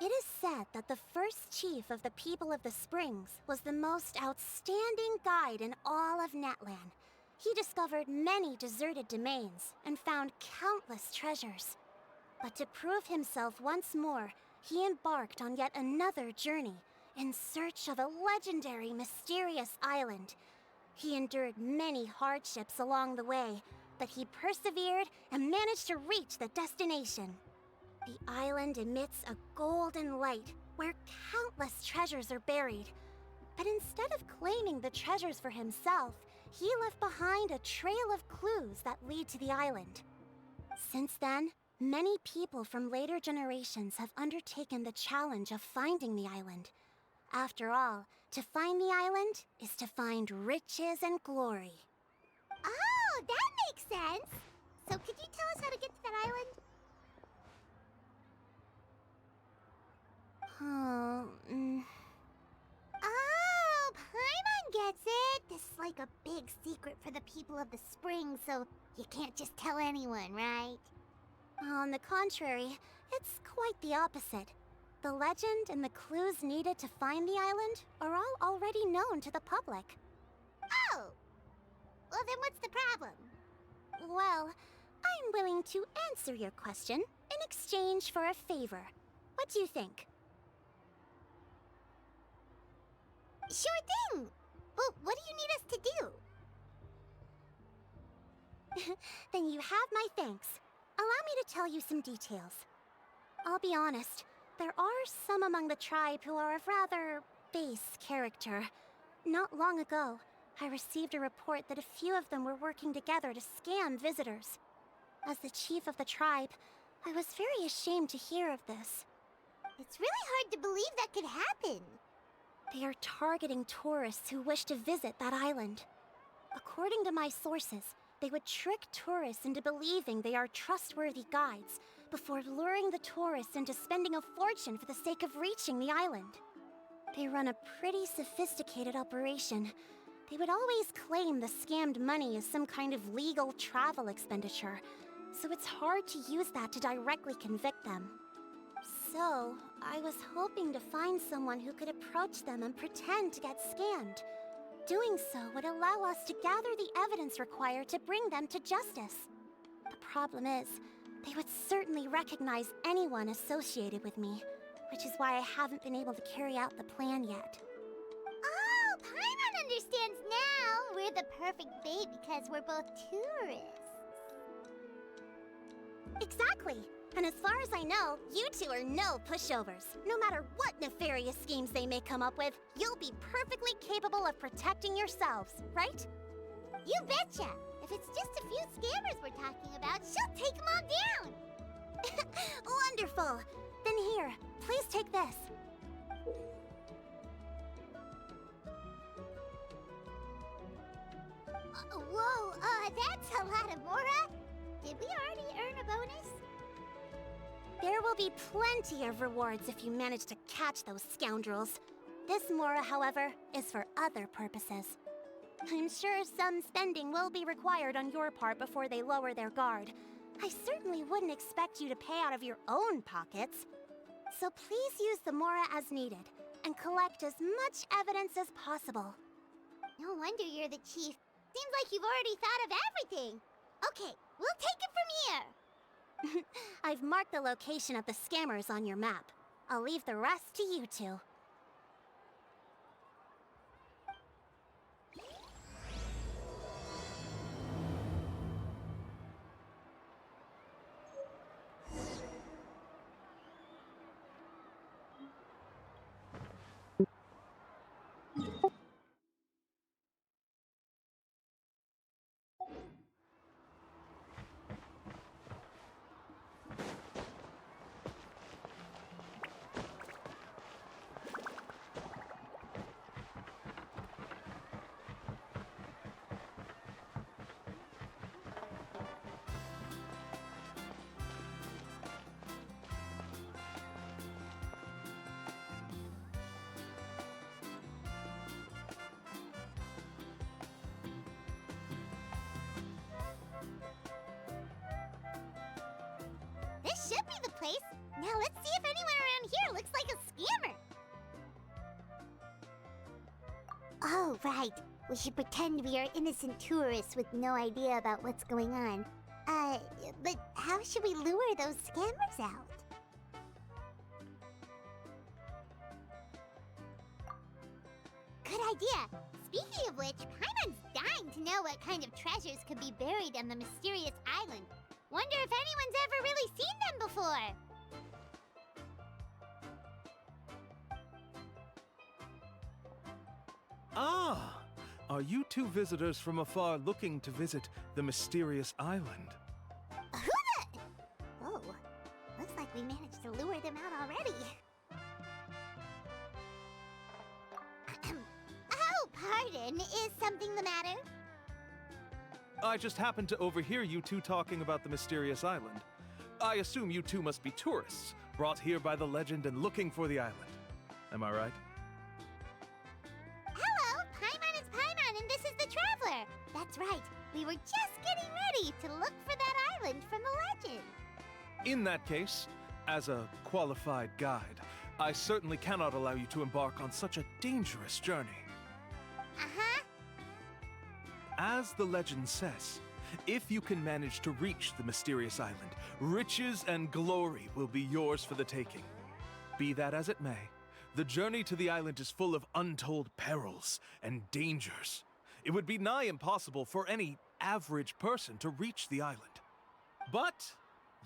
It is said that the first chief of the people of the Springs was the most outstanding guide in all of Natlan. He discovered many deserted domains and found countless treasures. But to prove himself once more, he embarked on yet another journey in search of a legendary, mysterious island. He endured many hardships along the way, but he persevered and managed to reach the destination. The island emits a golden light where countless treasures are buried. But instead of claiming the treasures for himself, he left behind a trail of clues that lead to the island. Since then, many people from later generations have undertaken the challenge of finding the island. After all, to find the island is to find riches and glory. Oh, that makes sense. So could you tell us how to get to that island? Oh, Paimon gets it! This is like a big secret for the people of the spring, so you can't just tell anyone, right? On the contrary, it's quite the opposite. The legend and the clues needed to find the island are all already known to the public. Oh! Well, then what's the problem? Well, I'm willing to answer your question in exchange for a favor. What do you think? Sure thing! Well, what do you need us to do? Then you have my thanks. Allow me to tell you some details. I'll be honest, there are some among the tribe who are of rather base character. Not long ago, I received a report that a few of them were working together to scam visitors. As the chief of the tribe, I was very ashamed to hear of this. It's really hard to believe that could happen. They are targeting tourists who wish to visit that island. According to my sources, they would trick tourists into believing they are trustworthy guides before luring the tourists into spending a fortune for the sake of reaching the island. They run a pretty sophisticated operation. They would always claim the scammed money is some kind of legal travel expenditure, so it's hard to use that to directly convict them. So, I was hoping to find someone who could approach them and pretend to get scammed. Doing so would allow us to gather the evidence required to bring them to justice. The problem is, they would certainly recognize anyone associated with me, which is why I haven't been able to carry out the plan yet. Oh, Paimon understands now! We're the perfect bait because we're both tourists. Exactly! And as far as I know, you two are no pushovers. No matter what nefarious schemes they may come up with, you'll be perfectly capable of protecting yourselves, right? You betcha! If it's just a few scammers we're talking about, she'll take them all down! Wonderful! Then here, please take this. Whoa, that's a lot of Mora! Did we already earn a bonus? There will be plenty of rewards if you manage to catch those scoundrels. This Mora, however, is for other purposes. I'm sure some spending will be required on your part before they lower their guard. I certainly wouldn't expect you to pay out of your own pockets. So please use the Mora as needed, and collect as much evidence as possible. No wonder you're the chief. Seems like you've already thought of everything. Okay, we'll take it from here. I've marked the location of the scammers on your map. I'll leave the rest to you two. This should be the place. Now let's see if anyone around here looks like a scammer. Oh, right. We should pretend we are innocent tourists with no idea about what's going on. But how should we lure those scammers out? Good idea. Speaking of which, Paimon's dying to know what kind of treasures could be buried on the mysterious island. Wonder if anyone's ever really seen them before. Ah! Are you two visitors from afar looking to visit the mysterious island? Oh, looks like we managed to lure them out already. Oh, pardon. Is something the matter? I just happened to overhear you two talking about the mysterious island. I assume you two must be tourists, brought here by the legend and looking for the island. Am I right? Hello, Paimon is Paimon, and this is the Traveler. That's right. We were just getting ready to look for that island from the legend. In that case, as a qualified guide, I certainly cannot allow you to embark on such a dangerous journey. Uh-huh. As the legend says, if you can manage to reach the mysterious island, riches and glory will be yours for the taking. Be that as it may, the journey to the island is full of untold perils and dangers. It would be nigh impossible for any average person to reach the island. But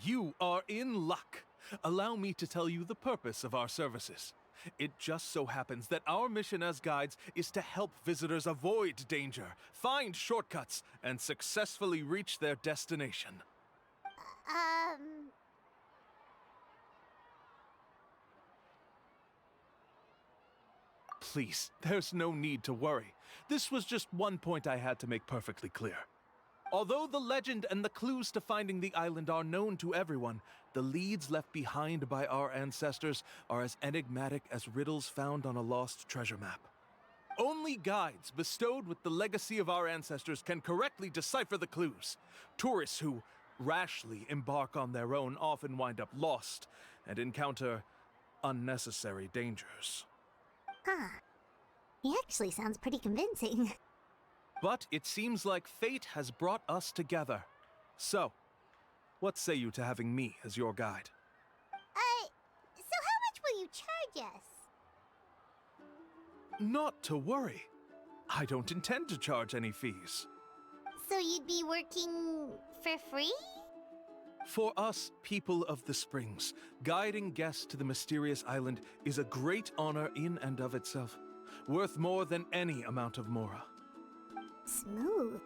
you are in luck. Allow me to tell you the purpose of our services. It just so happens that our mission as guides is to help visitors avoid danger, find shortcuts, and successfully reach their destination. Please, there's no need to worry. This was just one point I had to make perfectly clear. Although the legend and the clues to finding the island are known to everyone, the leads left behind by our ancestors are as enigmatic as riddles found on a lost treasure map. Only guides bestowed with the legacy of our ancestors can correctly decipher the clues. Tourists who rashly embark on their own often wind up lost and encounter unnecessary dangers. Huh. He actually sounds pretty convincing. But it seems like fate has brought us together. So, what say you to having me as your guide? So how much will you charge us? Not to worry. I don't intend to charge any fees. So you'd be working for free? For us, people of the Springs, guiding guests to the mysterious island is a great honor in and of itself, worth more than any amount of mora. Smooth.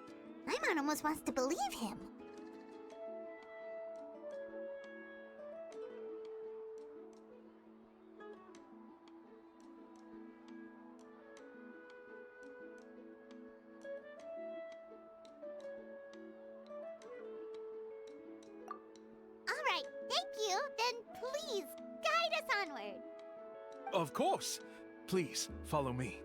Paimon almost wants to believe him. All right, thank you. Then please guide us onward. Of course. Please, follow me.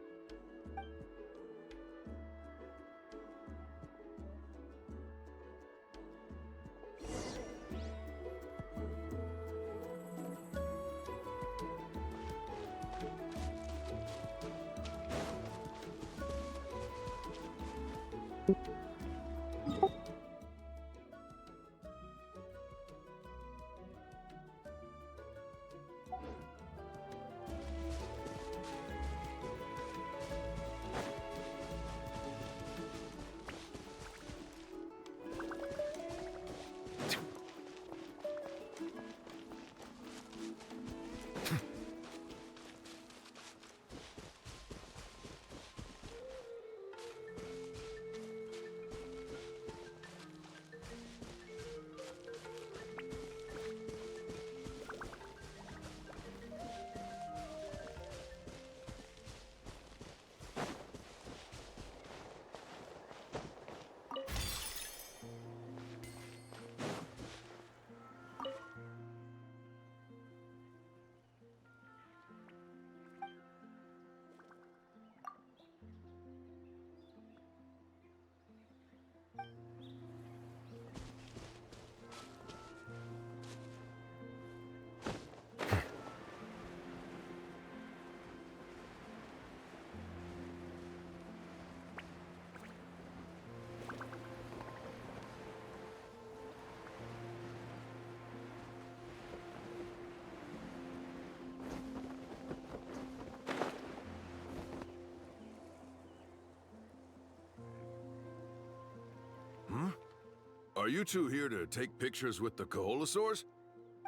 Are you two here to take pictures with the Koholosaurs?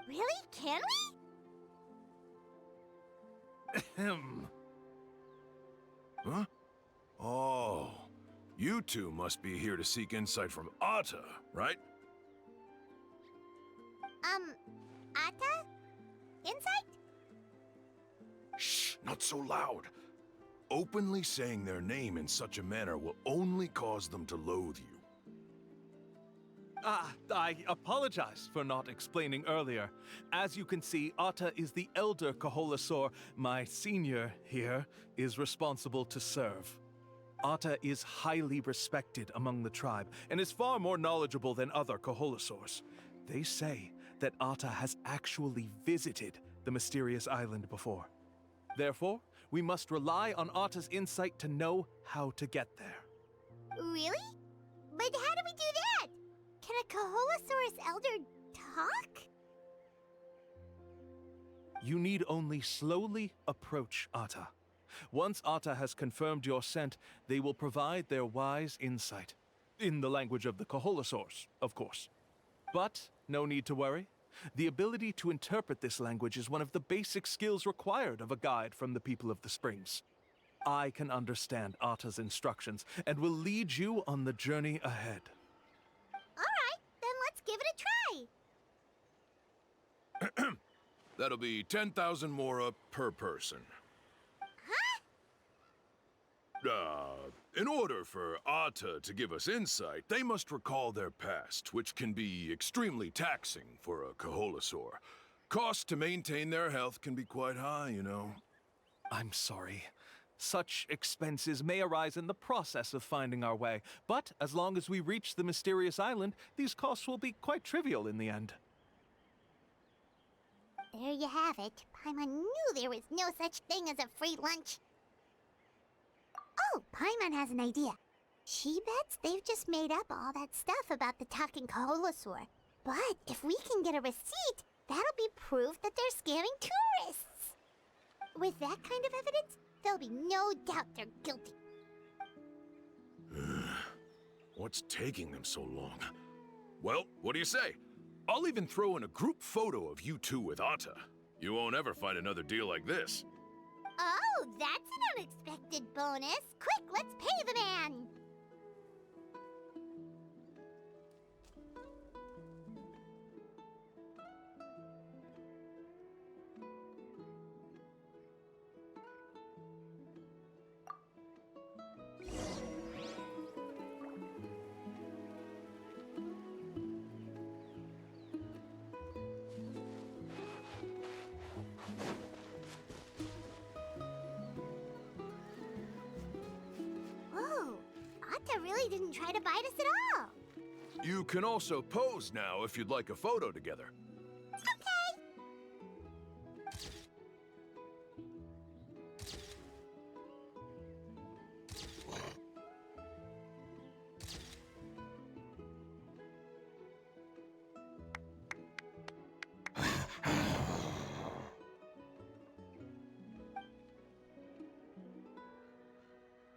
Really? Can we? Ahem. Huh? Oh, you two must be here to seek insight from Atta, right? Atta? Insight? Shh, not so loud. Openly saying their name in such a manner will only cause them to loathe you. I apologize for not explaining earlier. As you can see, Atta is the elder Kaholasaur. My senior here is responsible to serve. Atta is highly respected among the tribe and is far more knowledgeable than other Kaholasaurs. They say that Atta has actually visited the mysterious island before. Therefore, we must rely on Atta's insight to know how to get there. Really? But how do we do that? Can a Kaholosaurus elder talk? You need only slowly approach Atta. Once Atta has confirmed your scent, they will provide their wise insight. In the language of the Kaholosaurs, of course. But no need to worry. The ability to interpret this language is one of the basic skills required of a guide from the people of the Springs. I can understand Atta's instructions and will lead you on the journey ahead. Alright, then let's give it a try. That'll be 10,000 mora per person. In order for Atta to give us insight, they must recall their past, which can be extremely taxing for a Kaholasaur. Costs to maintain their health can be quite high, you know. I'm sorry. Such expenses may arise in the process of finding our way, but as long as we reach the mysterious island, these costs will be quite trivial in the end. There you have it. Paimon knew there was no such thing as a free lunch. Oh, Paimon has an idea. She bets they've just made up all that stuff about the talking Kaholosaur. But if we can get a receipt, that'll be proof that they're scamming tourists. With that kind of evidence, there'll be no doubt they're guilty. What's taking them so long? Well, what do you say? I'll even throw in a group photo of you two with Atta. You won't ever find another deal like this. Oh, that's an unexpected bonus. Quick, let's pay the man. Atta really didn't try to bite us at all. You can also pose now if you'd like a photo together. Okay.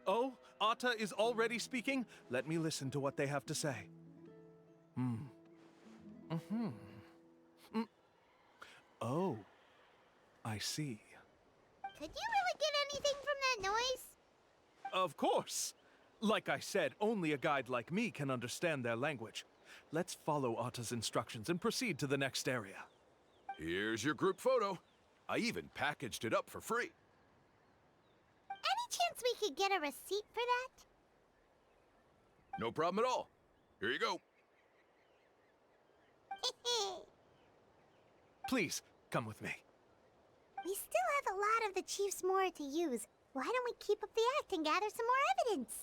Oh, Atta is already speaking? Let me listen to what they have to say. Oh, I see. Could you really get anything from that noise? Of course. Like I said, only a guide like me can understand their language. Let's follow Atta's instructions and proceed to the next area. Here's your group photo. I even packaged it up for free. Any chance we could get a receipt for that? No problem at all. Here you go. Please, come with me. We still have a lot of the Chief's Mora to use. Why don't we keep up the act and gather some more evidence?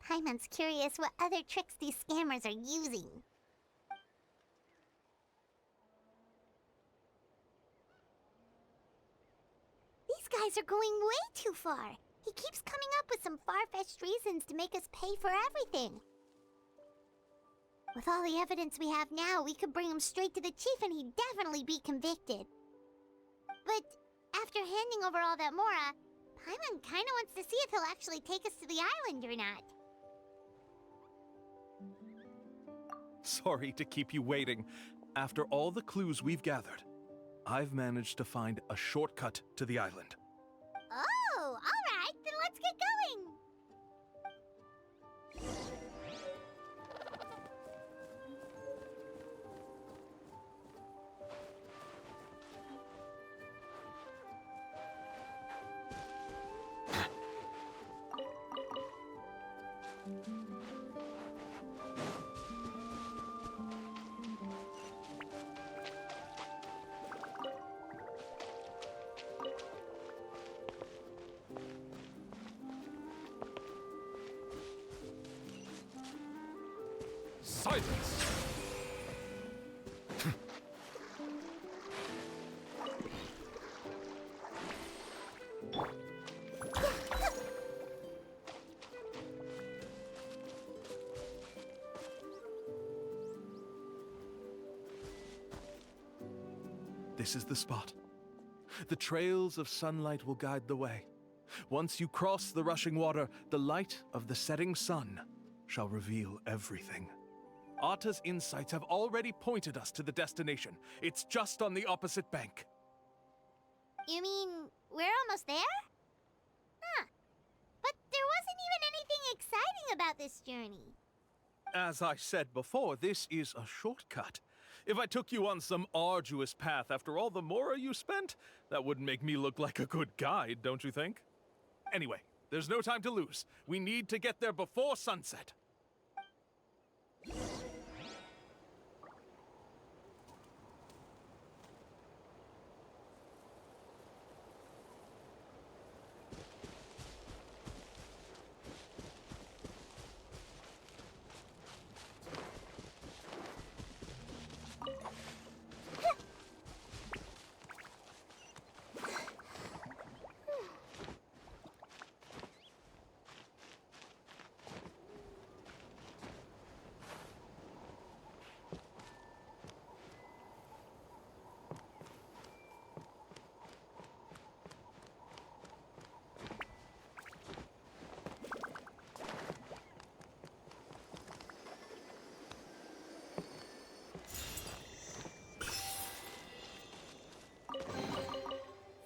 Paimon's curious what other tricks these scammers are using. These guys are going way too far. He keeps coming up with some far-fetched reasons to make us pay for everything. With all the evidence we have now, we could bring him straight to the chief and he'd definitely be convicted. But after handing over all that Mora, Paimon kinda wants to see if he'll actually take us to the island or not. Sorry to keep you waiting. After all the clues we've gathered, I've managed to find a shortcut to the island. Oh, alright, then let's get going! Silence! This is the spot. The trails of sunlight will guide the way. Once you cross the rushing water, the light of the setting sun shall reveal everything. Atta's insights have already pointed us to the destination. It's just on the opposite bank. You mean we're almost there? Huh. But there wasn't even anything exciting about this journey. As I said before, this is a shortcut. If I took you on some arduous path after all the mora you spent, that wouldn't make me look like a good guide, don't you think? Anyway, there's no time to lose. We need to get there before sunset.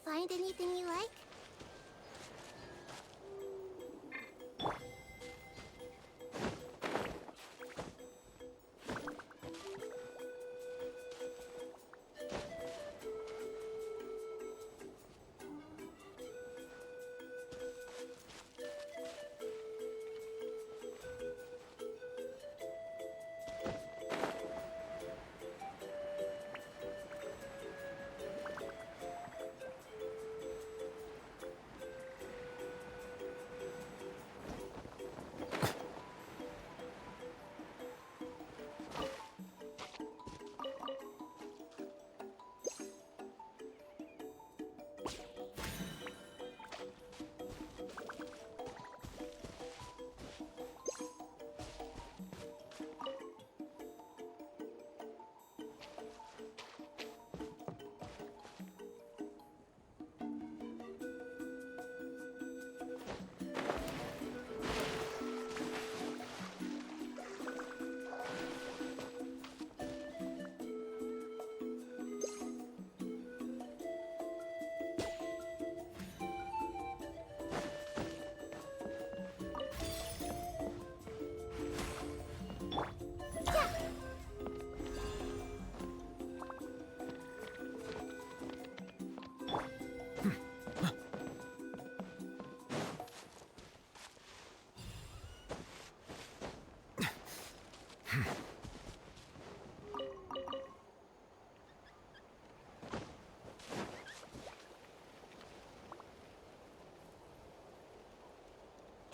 Find anything you like?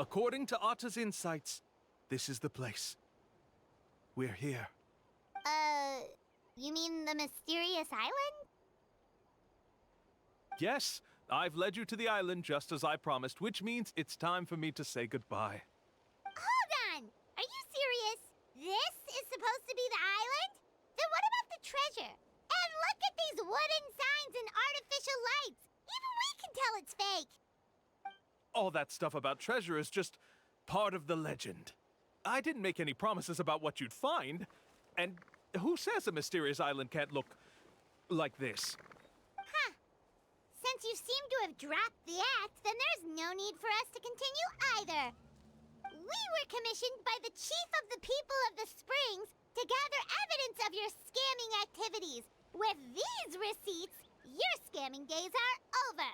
According to Atta's insights, this is the place. We're here. You mean the mysterious island? Yes, I've led you to the island just as I promised, which means it's time for me to say goodbye. Hold on! Are you serious? This is supposed to be the island? Then what about the treasure? And look at these wooden signs and artificial lights! Even we can tell it's fake! All that stuff about treasure is just part of the legend. I didn't make any promises about what you'd find. And who says a mysterious island can't look like this? Huh. Since you seem to have dropped the act, then there's no need for us to continue either. We were commissioned by the chief of the people of the Springs to gather evidence of your scamming activities. With these receipts, your scamming days are over.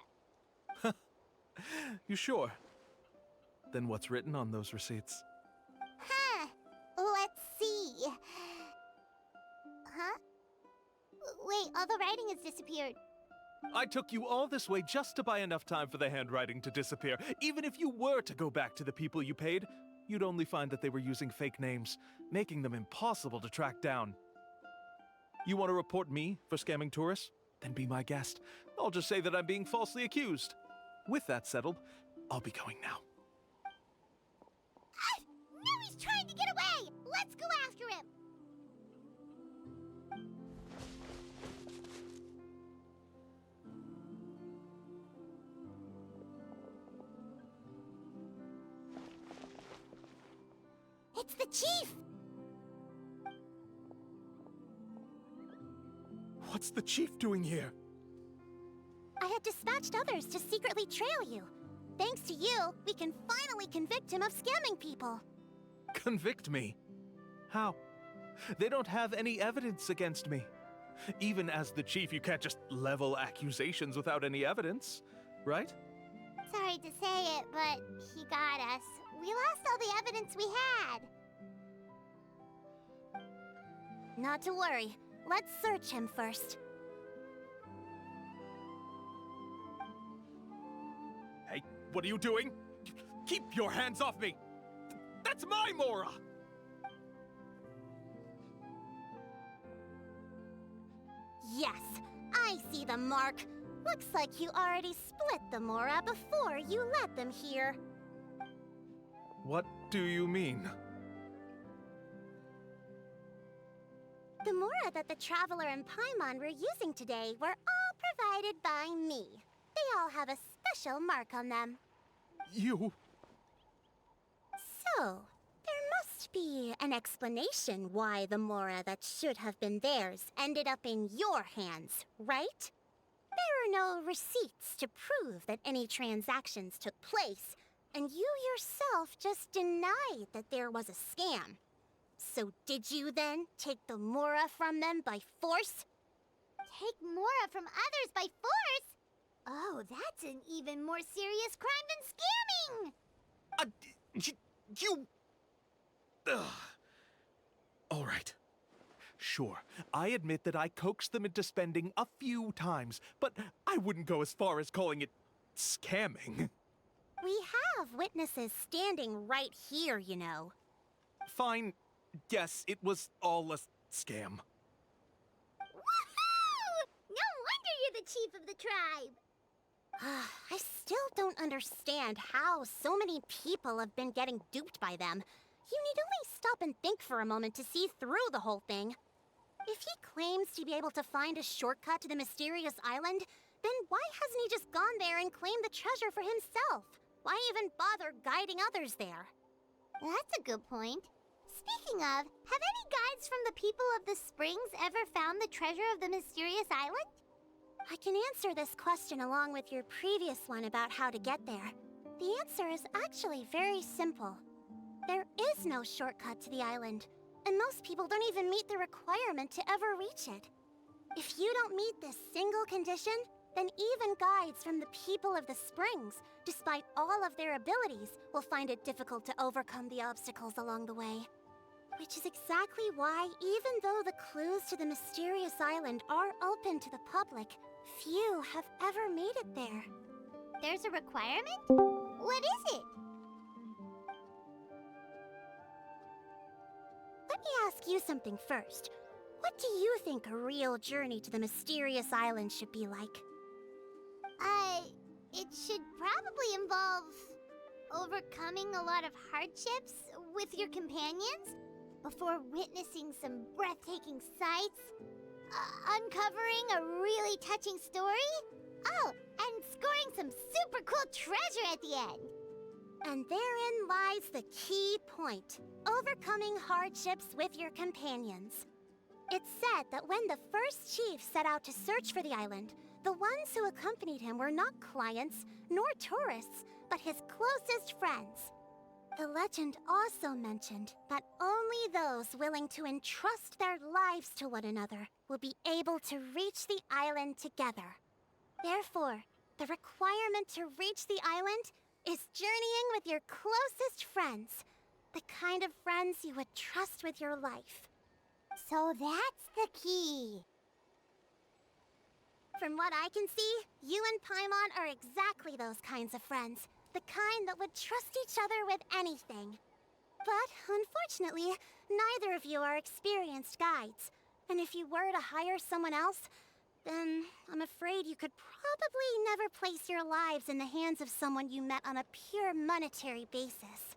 You sure? Then what's written on those receipts? Huh. Let's see. Huh? Wait, all the writing has disappeared. I took you all this way just to buy enough time for the handwriting to disappear. Even if you were to go back to the people you paid, you'd only find that they were using fake names, making them impossible to track down. You want to report me for scamming tourists? Then be my guest. I'll just say that I'm being falsely accused. With that settled, I'll be going now. Now he's trying to get away! Let's go after him! It's the chief! What's the chief doing here? I had dispatched others to secretly trail you. Thanks to you, we can finally convict him of scamming people. Convict me? How? They don't have any evidence against me. Even as the chief, you can't just level accusations without any evidence, right? Sorry to say it, but he got us. We lost all the evidence we had. Not to worry. Let's search him first. Hey, what are you doing? Keep your hands off me! That's my Mora! Yes, I see the mark. Looks like you already split the Mora before you let them here. What do you mean? The Mora that the Traveler and Paimon were using today were all provided by me. They all have a special mark on them. You... So, there must be an explanation why the Mora that should have been theirs ended up in your hands, right? There are no receipts to prove that any transactions took place, and you yourself just denied that there was a scam. So did you then take the Mora from them by force? Take Mora from others by force? Oh, that's an even more serious crime than scamming! You... Ugh. All right. Sure, I admit that I coaxed them into spending a few times, but I wouldn't go as far as calling it scamming. We have witnesses standing right here, you know. Fine. Yes, it was all a scam. Woohoo! No wonder you're the chief of the tribe! I still don't understand how so many people have been getting duped by them. You need only stop and think for a moment to see through the whole thing. If he claims to be able to find a shortcut to the mysterious island, then why hasn't he just gone there and claimed the treasure for himself? Why even bother guiding others there? That's a good point. Speaking of, have any guides from the people of the Springs ever found the treasure of the mysterious island? I can answer this question along with your previous one about how to get there. The answer is actually very simple. There is no shortcut to the island, and most people don't even meet the requirement to ever reach it. If you don't meet this single condition, then even guides from the people of the Springs, despite all of their abilities, will find it difficult to overcome the obstacles along the way. Which is exactly why, even though the clues to the mysterious island are open to the public, few have ever made it there. There's a requirement? What is it? Let me ask you something first. What do you think a real journey to the mysterious island should be like? It should probably involve overcoming a lot of hardships with your companions before witnessing some breathtaking sights, uncovering a really touching story, oh, and scoring some super cool treasure at the end. And therein lies the key point, overcoming hardships with your companions. It's said that when the first chief set out to search for the island, the ones who accompanied him were not clients nor tourists, but his closest friends. The legend also mentioned that only those willing to entrust their lives to one another will be able to reach the island together. Therefore, the requirement to reach the island is journeying with your closest friends, the kind of friends you would trust with your life. So that's the key. From what I can see, you and Paimon are exactly those kinds of friends. The kind that would trust each other with anything. But unfortunately, neither of you are experienced guides. And if you were to hire someone else, then I'm afraid you could probably never place your lives in the hands of someone you met on a pure monetary basis.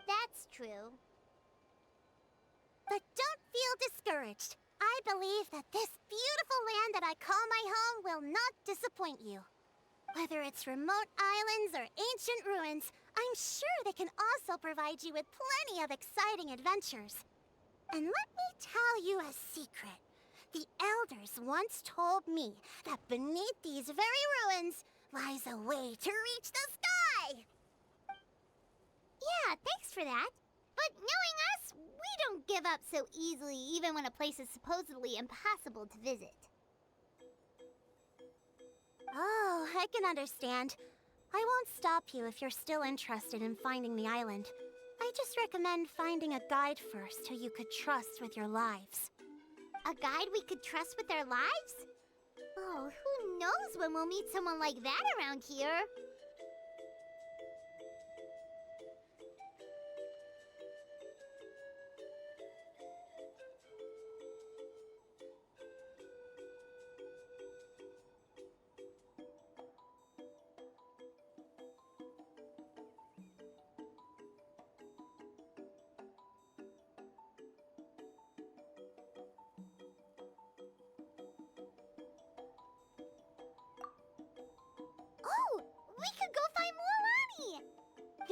That's true. But don't feel discouraged. I believe that this beautiful land that I call my home will not disappoint you. Whether it's remote islands or ancient ruins, I'm sure they can also provide you with plenty of exciting adventures. And let me tell you a secret. The elders once told me that beneath these very ruins lies a way to reach the sky! Yeah, thanks for that. But knowing us, we don't give up so easily even when a place is supposedly impossible to visit. Oh, I can understand. I won't stop you if you're still interested in finding the island. I just recommend finding a guide first who you could trust with your lives. A guide we could trust with our lives? Oh, who knows when we'll meet someone like that around here? Oh, we could go find Mualani!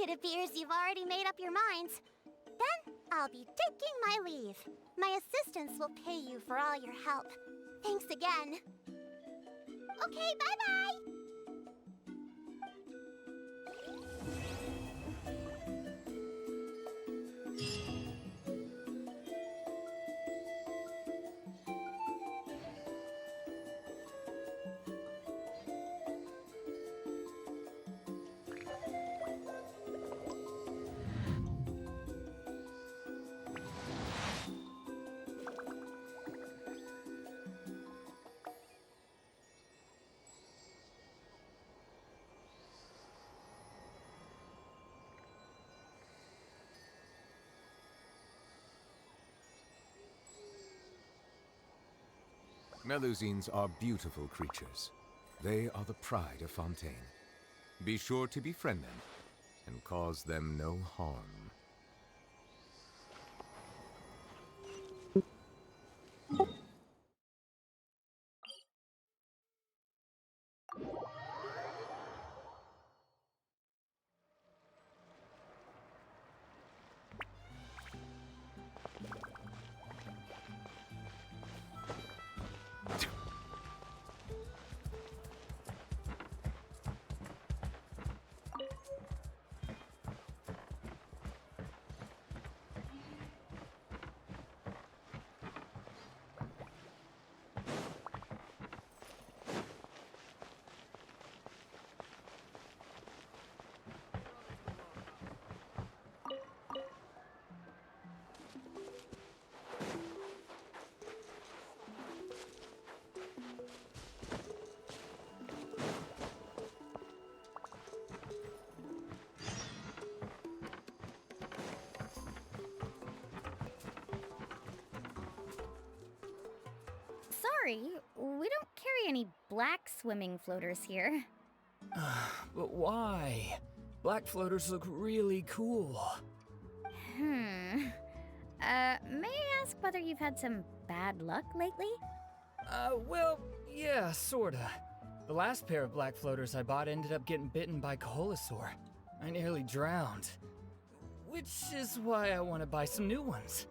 It appears you've already made up your minds. Then I'll be taking my leave. My assistants will pay you for all your help. Thanks again. Okay, bye-bye! Melusines are beautiful creatures. They are the pride of Fontaine. Be sure to befriend them and cause them no harm. Sorry, we don't carry any black swimming floaters here. But why? Black floaters look really cool. May I ask whether you've had some bad luck lately? Well, yeah, sorta. The last pair of black floaters I bought ended up getting bitten by Kaholasaur. I nearly drowned. Which is why I want to buy some new ones.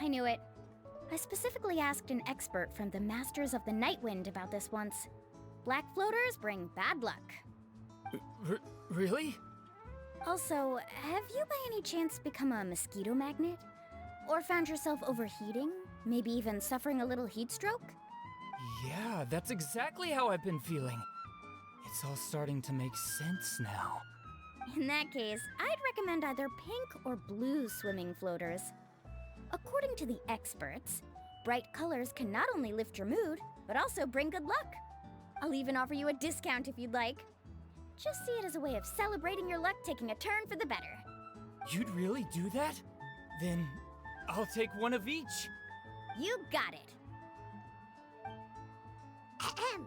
I knew it. I specifically asked an expert from the Masters of the Night Wind about this once. Black floaters bring bad luck. Really? Also, have you by any chance become a mosquito magnet? Or found yourself overheating? Maybe even suffering a little heat stroke? Yeah, that's exactly how I've been feeling. It's all starting to make sense now. In that case, I'd recommend either pink or blue swimming floaters. According to the experts, bright colors can not only lift your mood, but also bring good luck. I'll even offer you a discount if you'd like. Just see it as a way of celebrating your luck taking a turn for the better. You'd really do that? Then I'll take one of each. You got it. Ahem.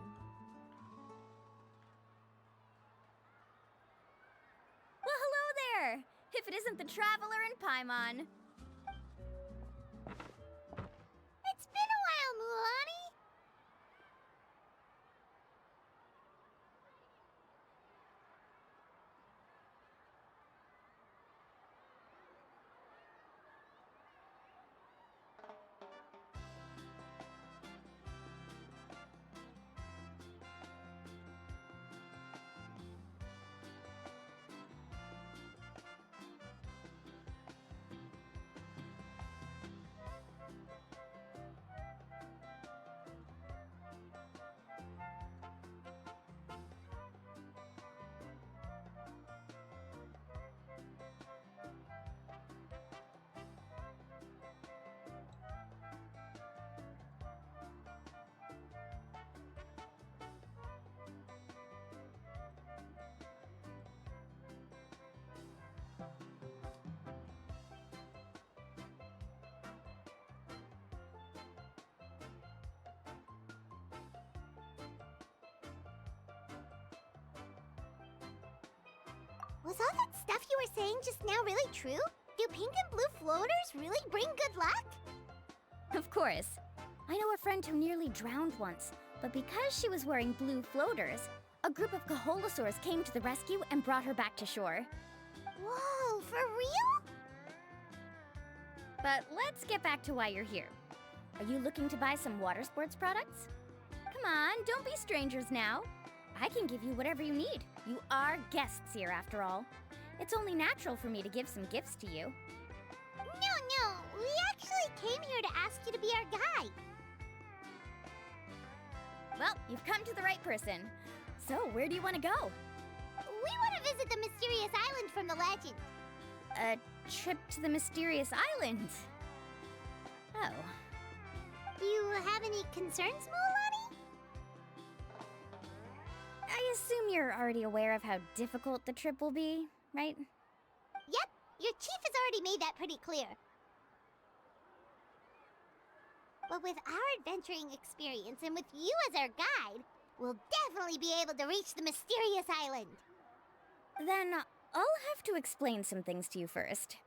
Well, hello there! If it isn't the Traveler and Paimon. It's been a while, Mulan. Was all that stuff you were saying just now really true? Do pink and blue floaters really bring good luck? Of course. I know a friend who nearly drowned once, but because she was wearing blue floaters, a group of Kaholosaurs came to the rescue and brought her back to shore. Whoa, for real? But let's get back to why you're here. Are you looking to buy some water sports products? Come on, don't be strangers now. I can give you whatever you need. You are guests here, after all. It's only natural for me to give some gifts to you. No, we actually came here to ask you to be our guide. Well, you've come to the right person. So, where do you want to go? We want to visit the mysterious island from the legend. A trip to the mysterious island? Oh. Do you have any concerns, Mulan? I assume you're already aware of how difficult the trip will be, right? Yep, your chief has already made that pretty clear. But with our adventuring experience and with you as our guide, we'll definitely be able to reach the mysterious island. Then I'll have to explain some things to you first.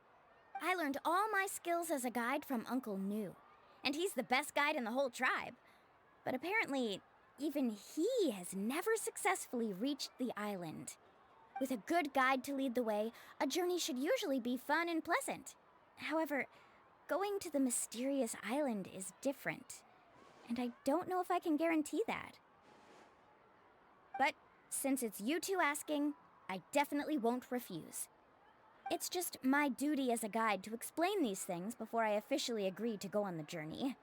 I learned all my skills as a guide from Uncle New, and he's the best guide in the whole tribe. But apparently, even he has never successfully reached the island. With a good guide to lead the way, a journey should usually be fun and pleasant. However, going to the mysterious island is different, and I don't know if I can guarantee that. But since it's you two asking, I definitely won't refuse. It's just my duty as a guide to explain these things before I officially agree to go on the journey.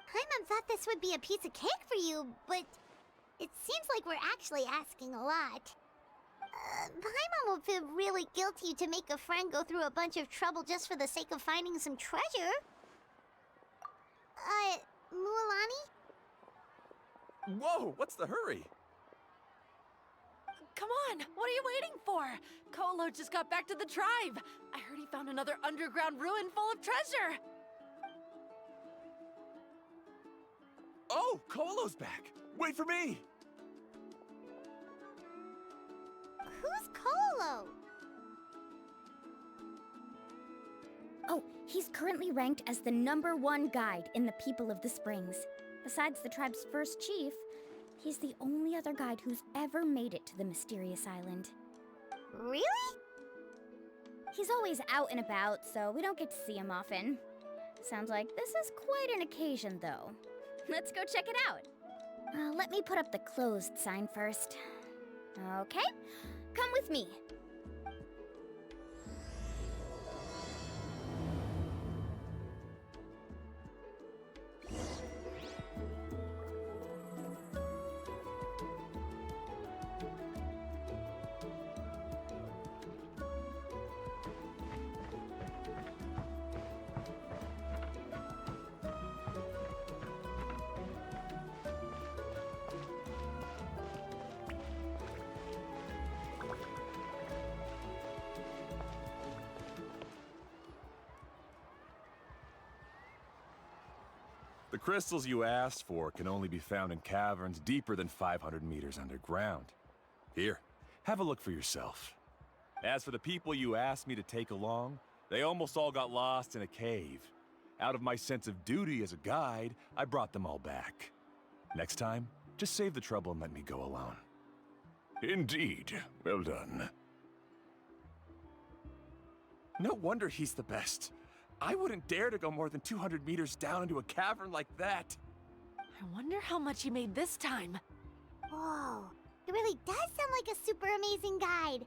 Paimon thought this would be a piece of cake for you, but it seems like we're actually asking a lot. Paimon will feel really guilty to make a friend go through a bunch of trouble just for the sake of finding some treasure. Mualani? Whoa, what's the hurry? Come on, what are you waiting for? Kolo just got back to the tribe. I heard he found another underground ruin full of treasure. Oh, Kolo's back. Wait for me. Who's Kolo? Oh, he's currently ranked as the #1 guide in the People of the Springs. Besides the tribe's first chief, he's the only other guide who's ever made it to the mysterious island. Really? He's always out and about, so we don't get to see him often. Sounds like this is quite an occasion, though. Let's go check it out. Let me put up the closed sign first. Okay, come with me. crystals you asked for can only be found in caverns deeper than 500 meters underground. Here, have a look for yourself. As for the people you asked me to take along, they almost all got lost in a cave. Out of my sense of duty as a guide, I brought them all back. Next time, just save the trouble and let me go alone. Indeed. Well done. No wonder he's the best. I wouldn't dare to go more than 200 meters down into a cavern like that. I wonder how much he made this time. Whoa, he really does sound like a super amazing guide.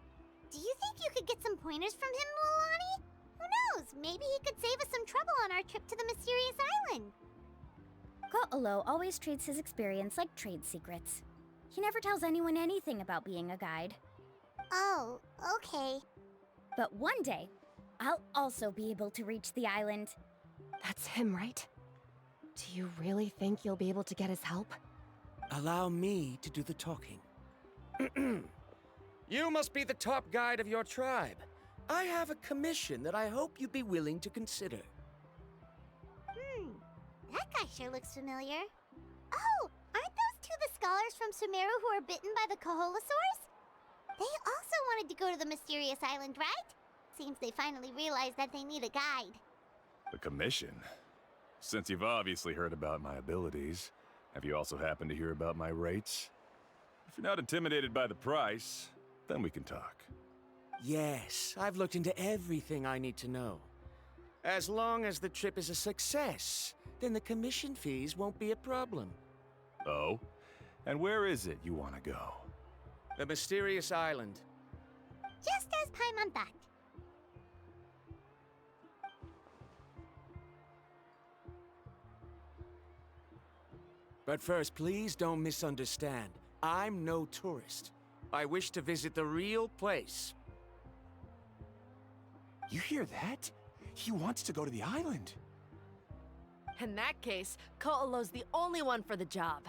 Do you think you could get some pointers from him, Mulani? Who knows? Maybe he could save us some trouble on our trip to the mysterious island. Ko'olo always treats his experience like trade secrets. He never tells anyone anything about being a guide. Oh, okay. But one day, I'll also be able to reach the island. That's him, right? Do you really think you'll be able to get his help? Allow me to do the talking. You must be the top guide of your tribe. I have a commission that I hope you'd be willing to consider. That guy sure looks familiar. Oh, aren't those two the scholars from Sumeru who are bitten by the Koholosaurs? They also wanted to go to the mysterious island, right? Seems they finally realized that they need a guide. A commission? Since you've obviously heard about my abilities, have you also happened to hear about my rates? If you're not intimidated by the price, then we can talk. Yes, I've looked into everything I need to know. As long as the trip is a success, then the commission fees won't be a problem. Oh? And where is it you want to go? The mysterious island. Just as Paimon thought. But first, please don't misunderstand. I'm no tourist. I wish to visit the real place. You hear that? He wants to go to the island. In that case, Ko'olo's the only one for the job.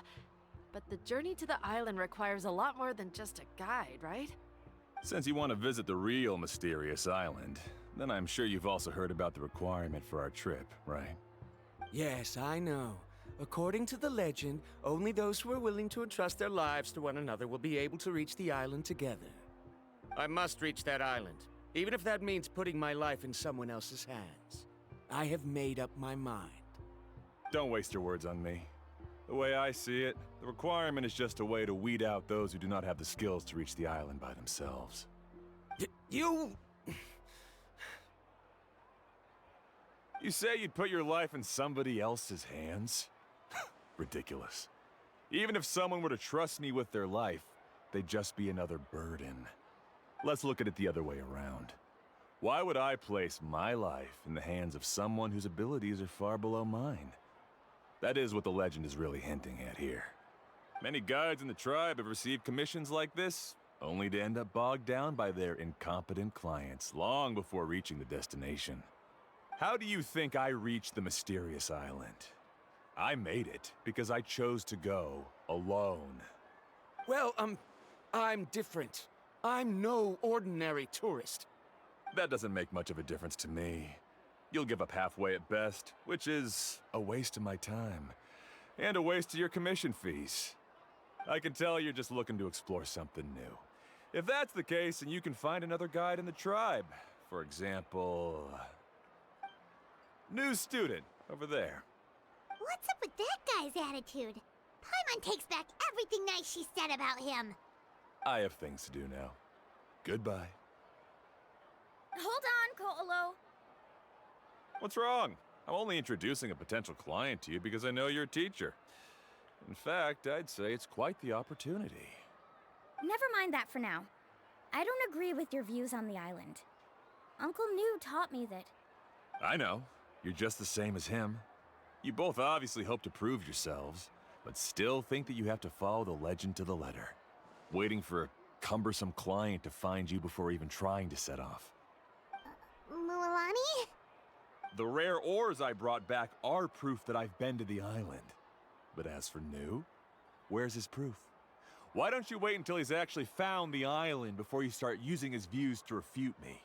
But the journey to the island requires a lot more than just a guide, right? Since you want to visit the real mysterious island, then I'm sure you've also heard about the requirement for our trip, right? Yes, I know. According to the legend, only those who are willing to entrust their lives to one another will be able to reach the island together. I must reach that island, even if that means putting my life in someone else's hands. I have made up my mind. Don't waste your words on me. The way I see it, the requirement is just a way to weed out those who do not have the skills to reach the island by themselves. You say you'd put your life in somebody else's hands? Ridiculous. Even if someone were to trust me with their life, they'd just be another burden. Let's look at it the other way around. Why would I place my life in the hands of someone whose abilities are far below mine? That is what the legend is really hinting at here. Many guides in the tribe have received commissions like this, only to end up bogged down by their incompetent clients long before reaching the destination. How do you think I reached the mysterious island? I made it because I chose to go alone. Well, I'm different. I'm no ordinary tourist. That doesn't make much of a difference to me. You'll give up halfway at best, which is a waste of my time. And a waste of your commission fees. I can tell you're just looking to explore something new. If that's the case, then you can find another guide in the tribe. For example... new student, over there. What's up with that guy's attitude? Paimon takes back everything nice she said about him. I have things to do now. Goodbye. Hold on, Ko'olo. What's wrong? I'm only introducing a potential client to you because I know you're a teacher. In fact, I'd say it's quite the opportunity. Never mind that for now. I don't agree with your views on the island. Uncle New taught me that... I know. You're just the same as him. You both obviously hope to prove yourselves, but still think that you have to follow the legend to the letter. Waiting for a cumbersome client to find you before even trying to set off. Mulani? The rare ores I brought back are proof that I've been to the island. But as for New, where's his proof? Why don't you wait until he's actually found the island before you start using his views to refute me?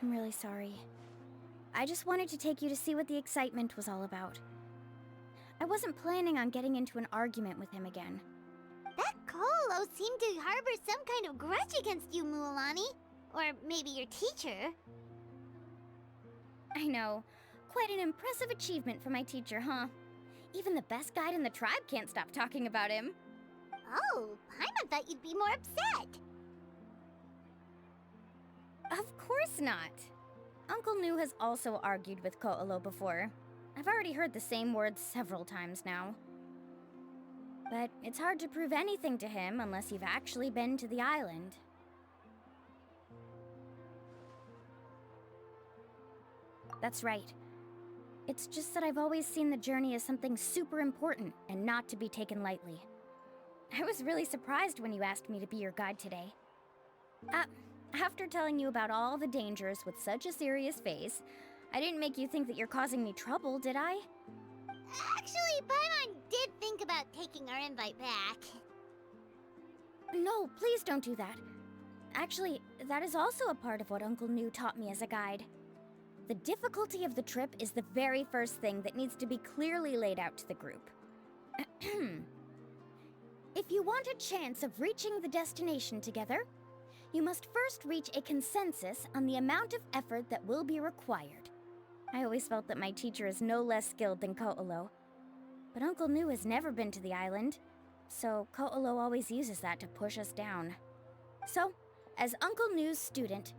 I'm really sorry. I just wanted to take you to see what the excitement was all about. I wasn't planning on getting into an argument with him again. That Colo seemed to harbor some kind of grudge against you, Mualani. Or maybe your teacher. I know. Quite an impressive achievement for my teacher, huh? Even the best guide in the tribe can't stop talking about him. Oh, Paimon thought you'd be more upset. Of course not. Uncle Nu has also argued with Ko'olo before. I've already heard the same words several times now. But it's hard to prove anything to him unless you've actually been to the island. That's right. It's just that I've always seen the journey as something super important and not to be taken lightly. I was really surprised when you asked me to be your guide today. After telling you about all the dangers with such a serious face, I didn't make you think that you're causing me trouble, did I? Actually, Paimon did think about taking our invite back. No, please don't do that. Actually, that is also a part of what Uncle Nu taught me as a guide. The difficulty of the trip is the very first thing that needs to be clearly laid out to the group. If you want a chance of reaching the destination together, you must first reach a consensus on the amount of effort that will be required. I always felt that my teacher is no less skilled than Ko'olo. But Uncle Nu has never been to the island, so Ko'olo always uses that to push us down. So, as Uncle Nu's student,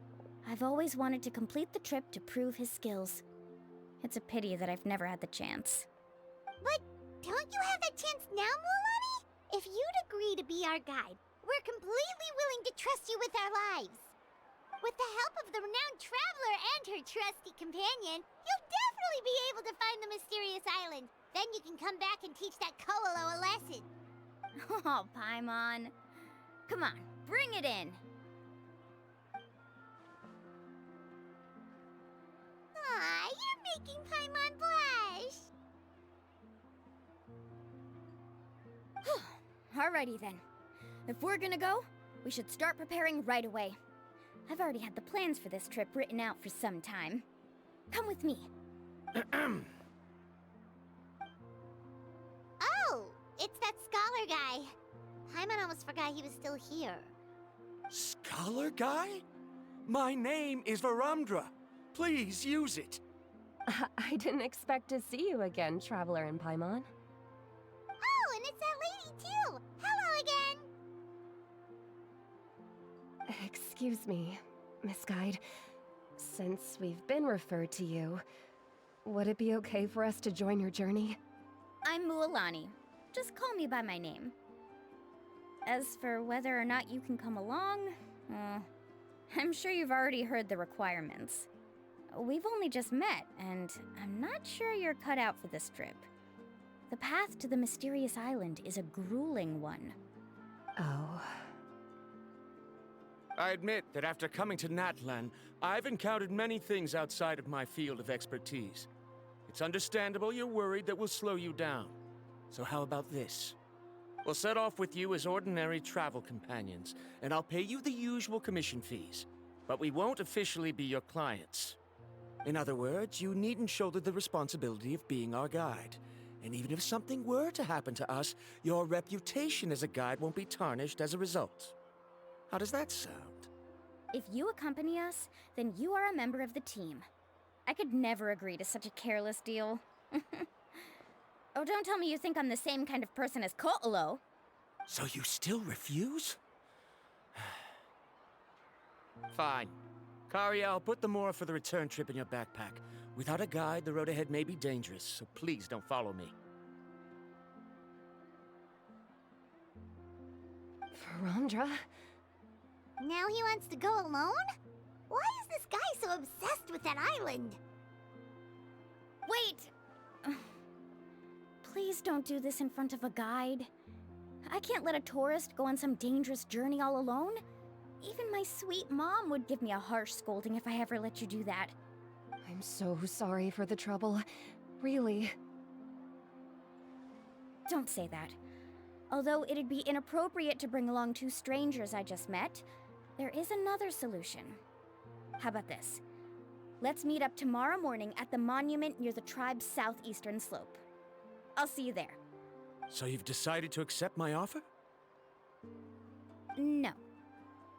I've always wanted to complete the trip to prove his skills. It's a pity that I've never had the chance. But don't you have that chance now, Mualani? If you'd agree to be our guide, we're completely willing to trust you with our lives. With the help of the renowned traveler and her trusty companion, you'll definitely be able to find the mysterious island. Then you can come back and teach that Ko'olo a lesson. Oh, Paimon. Come on, bring it in. Aw, you're making Paimon blush. Alrighty then. If we're gonna go, we should start preparing right away. I've already had the plans for this trip written out for some time. Come with me. Oh, it's that scholar guy. Paimon almost forgot he was still here. Scholar guy? My name is Varumdra. Please use it. I didn't expect to see you again, Traveler and Paimon. Oh, and it's that lady too. Hello again. Excuse me, Miss Guide. Since we've been referred to you, would it be okay for us to join your journey? I'm Mualani. Just call me by my name. As for whether or not you can come along, I'm sure you've already heard the requirements. We've only just met, and I'm not sure you're cut out for this trip. The path to the mysterious island is a grueling one. Oh. I admit that after coming to Natlan, I've encountered many things outside of my field of expertise. It's understandable you're worried that we'll slow you down. So how about this? We'll set off with you as ordinary travel companions, and I'll pay you the usual commission fees. But we won't officially be your clients. In other words, you needn't shoulder the responsibility of being our guide. And even if something were to happen to us, your reputation as a guide won't be tarnished as a result. How does that sound? If you accompany us, then you are a member of the team. I could never agree to such a careless deal. Oh, don't tell me you think I'm the same kind of person as Ko'olo. So you still refuse? Fine. Kariel, put the more for the return trip in your backpack. Without a guide, the road ahead may be dangerous, so please don't follow me. Varumdra? Now he wants to go alone? Why is this guy so obsessed with that island? Wait! Please don't do this in front of a guide. I can't let a tourist go on some dangerous journey all alone. Even my sweet mom would give me a harsh scolding if I ever let you do that. I'm so sorry for the trouble. Really. Don't say that. Although it'd be inappropriate to bring along two strangers I just met, there is another solution. How about this? Let's meet up tomorrow morning at the monument near the tribe's southeastern slope. I'll see you there. So you've decided to accept my offer? No.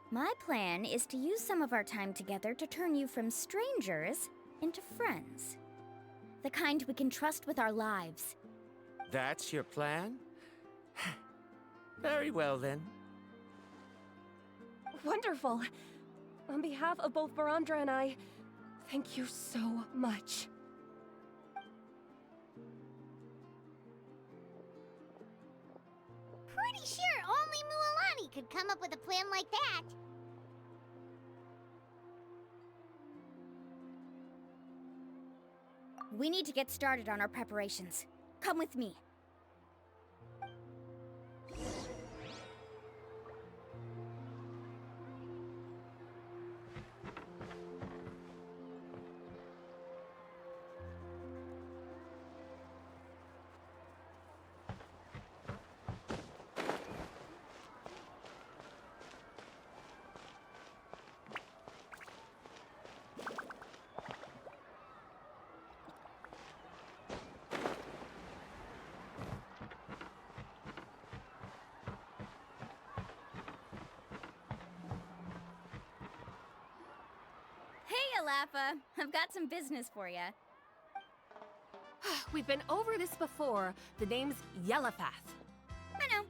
My plan is to use some of our time together to turn you from strangers into friends. The kind we can trust with our lives. That's your plan? Very well, then. Wonderful. On behalf of both Verandra and I, thank you so much. Pretty sure only Mualani could come up with a plan like that. We need to get started on our preparations. Come with me. Hey, Alapha. I've got some business for you. We've been over this before. The name's Yellowpath. I know.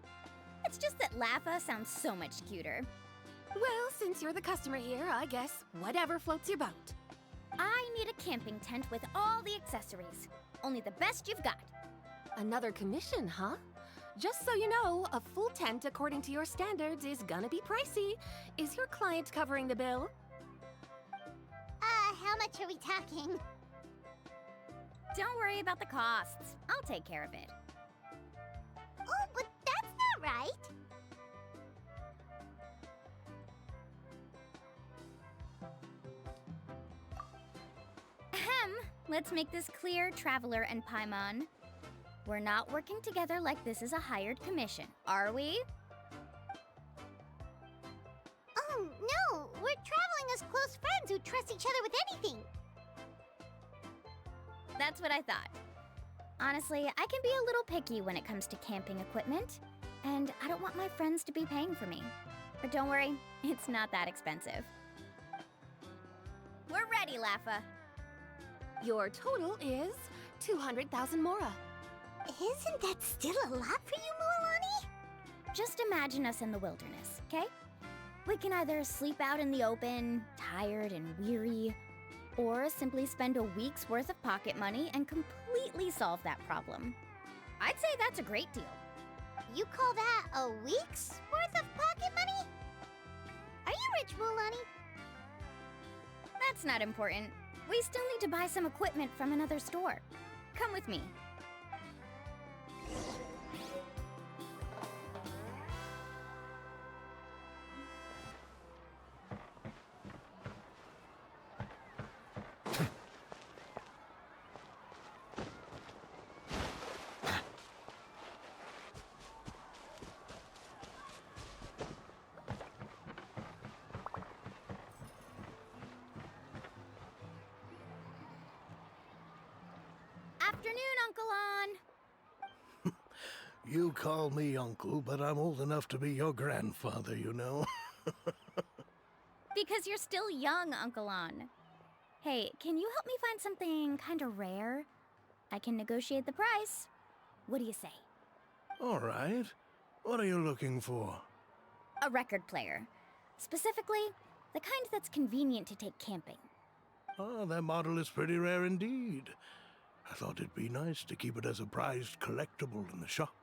It's just that Lapha sounds so much cuter. Well, since you're the customer here, I guess whatever floats your boat. I need a camping tent with all the accessories. Only the best you've got. Another commission, huh? Just so you know, a full tent according to your standards is gonna be pricey. Is your client covering the bill? How much are we talking? Don't worry about the costs. I'll take care of it. Oh, but that's not right. Ahem. Let's make this clear, Traveler and Paimon. We're not working together like this is a hired commission, are we? Oh, no! We're traveling as close friends who trust each other with anything. That's what I thought. Honestly, I can be a little picky when it comes to camping equipment, and I don't want my friends to be paying for me. But don't worry, it's not that expensive. We're ready, Lapha. Your total is 200,000 Mora. Isn't that still a lot for you, Mualani? Just imagine us in the wilderness, okay? We can either sleep out in the open, tired and weary, or simply spend a week's worth of pocket money and completely solve that problem. I'd say that's a great deal. You call that a week's worth of pocket money? Are you rich, Mualani? That's not important. We still need to buy some equipment from another store. Come with me. Afternoon, Uncle On. You call me uncle, but I'm old enough to be your grandfather, you know. Because you're still young, Uncle On. Hey, can you help me find something kind of rare? I can negotiate the price. What do you say? All right. What are you looking for? A record player. Specifically, the kind that's convenient to take camping. Oh, that model is pretty rare indeed. I thought it'd be nice to keep it as a prized collectible in the shop.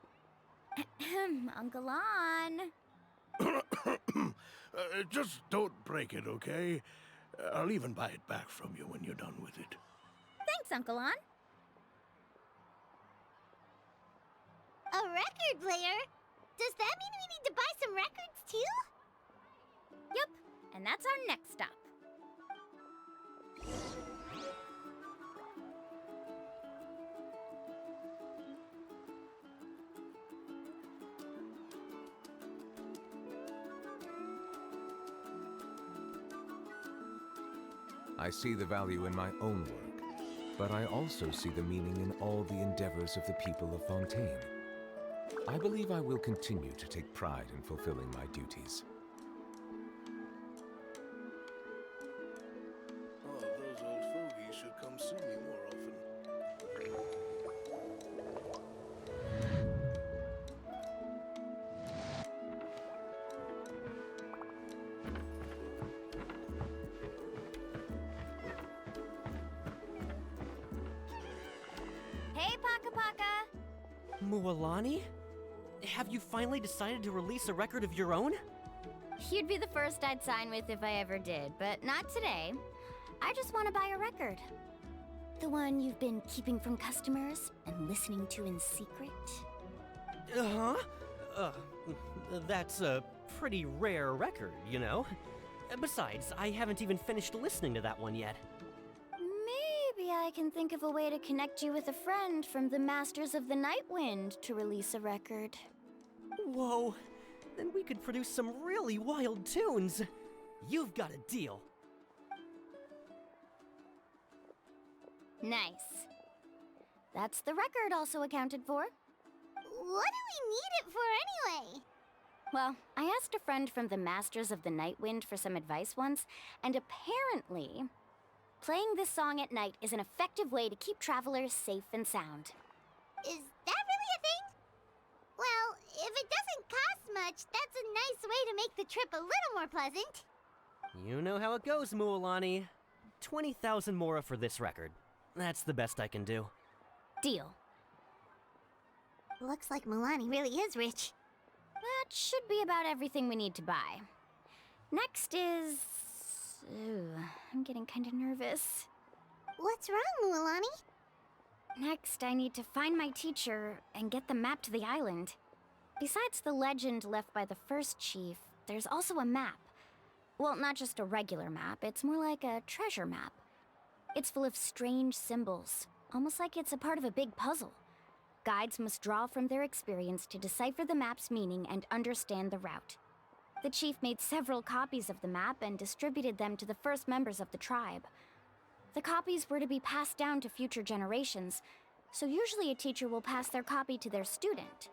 Uncle On. Just don't break it, okay? I'll even buy it back from you when you're done with it. Thanks, Uncle On. A record player? Does that mean we need to buy some records too? Yep, and that's our next stop. I see the value in my own work, but I also see the meaning in all the endeavors of the people of Fontaine. I believe I will continue to take pride in fulfilling my duties. Oh, those old fogies should come see me more often. Hey, Paka Paka! Mualani? Have you finally decided to release a record of your own? You'd be the first I'd sign with if I ever did, but not today. I just want to buy a record. The one you've been keeping from customers and listening to in secret. Uh-huh. That's a pretty rare record, you know? Besides, I haven't even finished listening to that one yet. Maybe I can think of a way to connect you with a friend from the Masters of the Night Wind to release a record. Whoa, then we could produce some really wild tunes. You've got a deal. Nice. That's the record also accounted for. What do we need it for anyway? Well, I asked a friend from the Masters of the Night Wind for some advice once, and apparently, playing this song at night is an effective way to keep travelers safe and sound. Is that really a thing? Well, if it doesn't cost much, that's a nice way to make the trip a little more pleasant. You know how it goes, Mualani. 20,000 mora for this record. That's the best I can do. Deal. Looks like Milani really is rich. That should be about everything we need to buy. Next is... Ooh, I'm getting kind of nervous. What's wrong, Mualani? Next, I need to find my teacher and get the map to the island. Besides the legend left by the first chief, there's also a map. Well, not just a regular map, it's more like a treasure map. It's full of strange symbols, almost like it's a part of a big puzzle. Guides must draw from their experience to decipher the map's meaning and understand the route. The chief made several copies of the map and distributed them to the first members of the tribe. The copies were to be passed down to future generations, so usually a teacher will pass their copy to their student.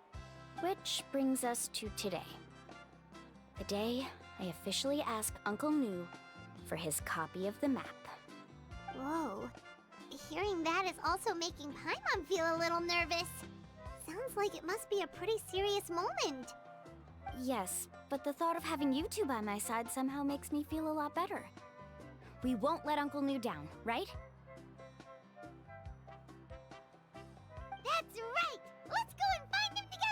Which brings us to today. The day I officially ask Uncle Nu for his copy of the map. Whoa. Hearing that is also making Paimon feel a little nervous. Sounds like it must be a pretty serious moment. Yes, but the thought of having you two by my side somehow makes me feel a lot better. We won't let Uncle Nu down, right? That's right! Let's go and find them together!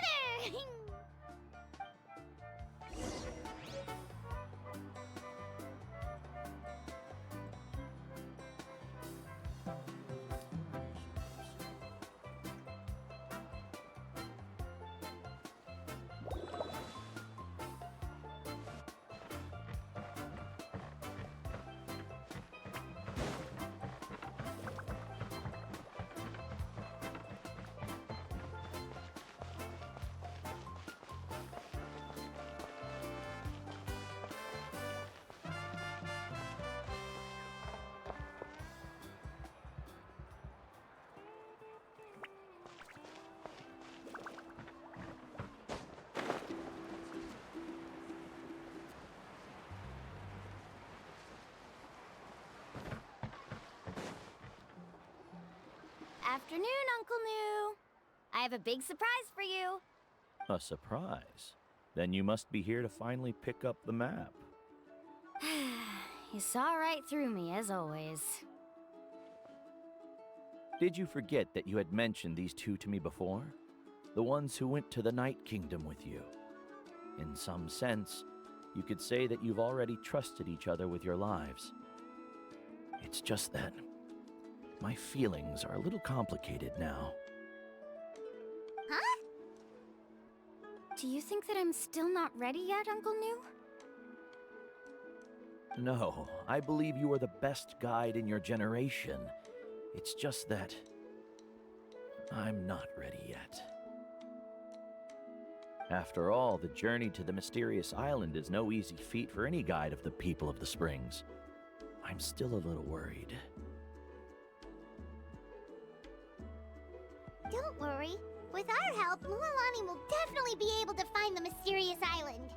Afternoon, Uncle Nu. I have a big surprise for you. A surprise? Then you must be here to finally pick up the map. You saw right through me, as always. Did you forget that you had mentioned these two to me before? The ones who went to the Night Kingdom with you. In some sense, you could say that you've already trusted each other with your lives. It's just that my feelings are a little complicated now. Huh? Do you think that I'm still not ready yet, Uncle Nu? No, I believe you are the best guide in your generation. It's just that I'm not ready yet. After all, the journey to the mysterious island is no easy feat for any guide of the people of the Springs. I'm still a little worried. Don't worry. With our help, Mualani will definitely be able to find the mysterious island.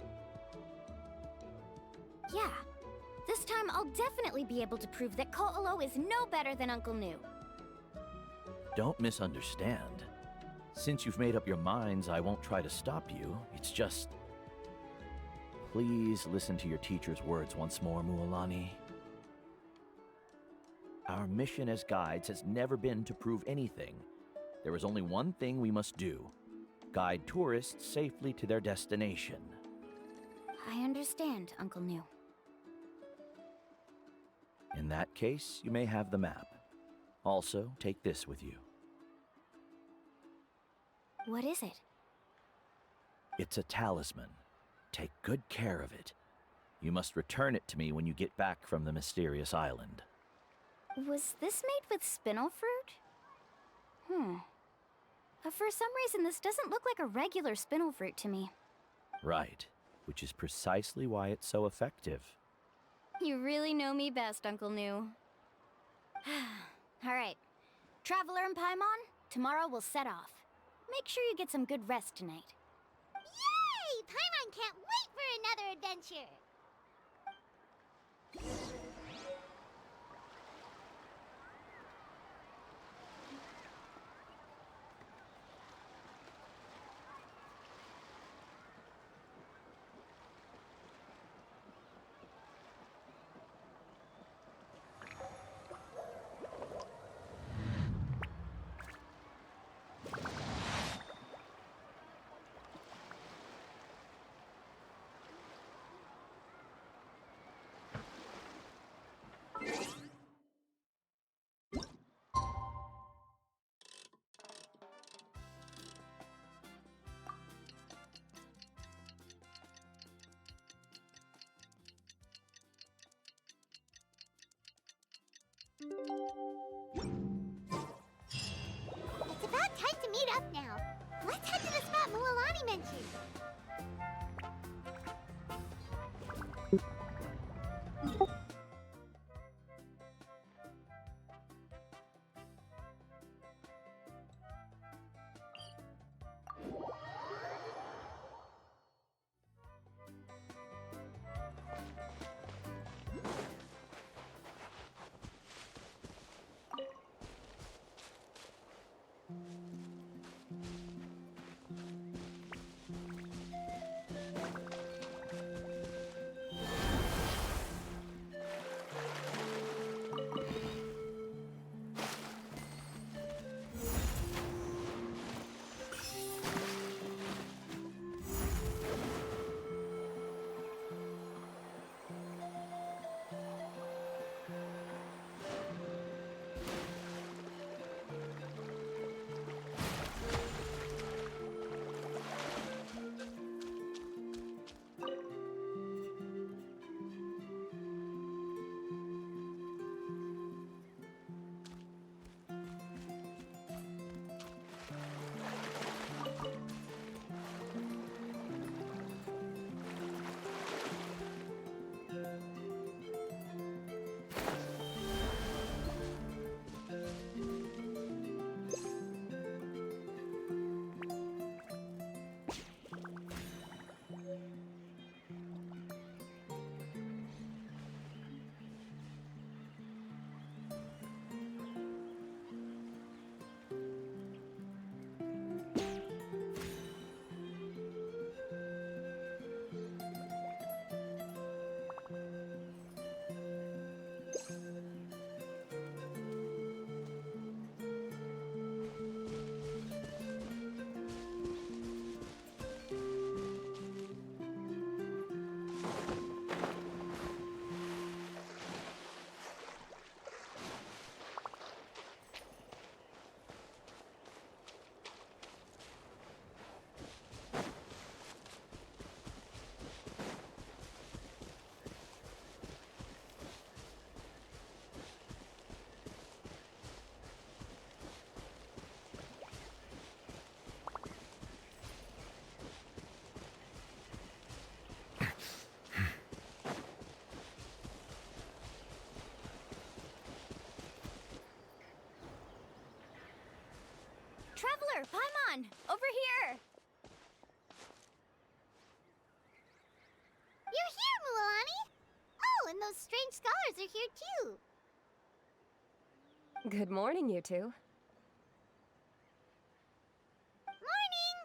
Yeah. This time I'll definitely be able to prove that Ko'olo is no better than Uncle Nu. Don't misunderstand. Since you've made up your minds, I won't try to stop you. It's just... Please listen to your teacher's words once more, Mualani. Our mission as guides has never been to prove anything. There is only one thing we must do. Guide tourists safely to their destination. I understand, Uncle Nu. In that case, you may have the map. Also, take this with you. What is it? It's a talisman. Take good care of it. You must return it to me when you get back from the mysterious island. Was this made with spinel fruit? For some reason, this doesn't look like a regular spinel fruit to me. Right, which is precisely why it's so effective. You really know me best, Uncle Nu. Alright. Traveler and Paimon, tomorrow we'll set off. Make sure you get some good rest tonight. Yay! Paimon can't wait for another adventure! It's about time to meet up now. Let's head to the spot Mualani mentioned. Here, Paimon! Over here! You're here, Mualani! Oh, and those strange scholars are here too. Good morning, you two. Morning!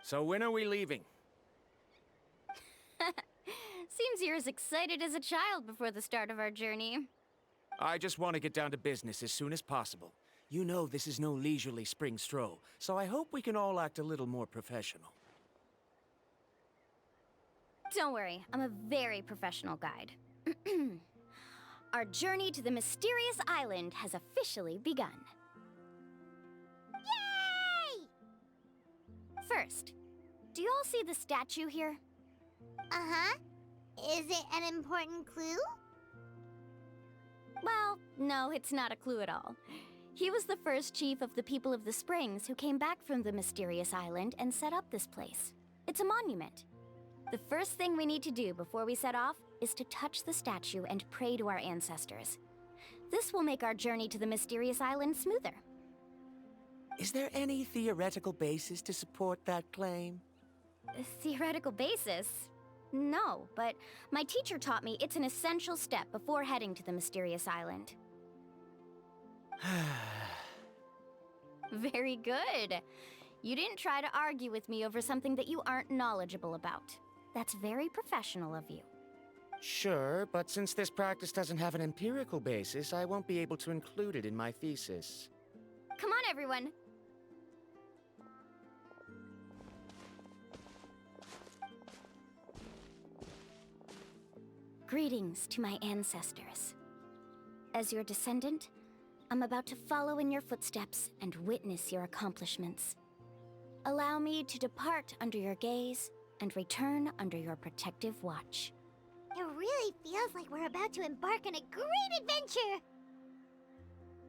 So when are we leaving? Seems you're as excited as a child before the start of our journey. I just want to get down to business as soon as possible. You know this is no leisurely spring stroll, so I hope we can all act a little more professional. Don't worry, I'm a very professional guide. Our journey to the mysterious island has officially begun. Yay! First, do you all see the statue here? Uh-huh. Is it an important clue? Well, no, it's not a clue at all. He was the first chief of the people of the Springs who came back from the mysterious island and set up this place. It's a monument. The first thing we need to do before we set off is to touch the statue and pray to our ancestors. This will make our journey to the mysterious island smoother. Is there any theoretical basis to support that claim? A theoretical basis? No, but my teacher taught me it's an essential step before heading to the mysterious island. Very good. You didn't try to argue with me over something that you aren't knowledgeable about. That's very professional of you. Sure, but since this practice doesn't have an empirical basis, I won't be able to include it in my thesis. Come on, everyone. Greetings to my ancestors. As your descendant, I'm about to follow in your footsteps and witness your accomplishments. Allow me to depart under your gaze and return under your protective watch. It really feels like we're about to embark on a great adventure!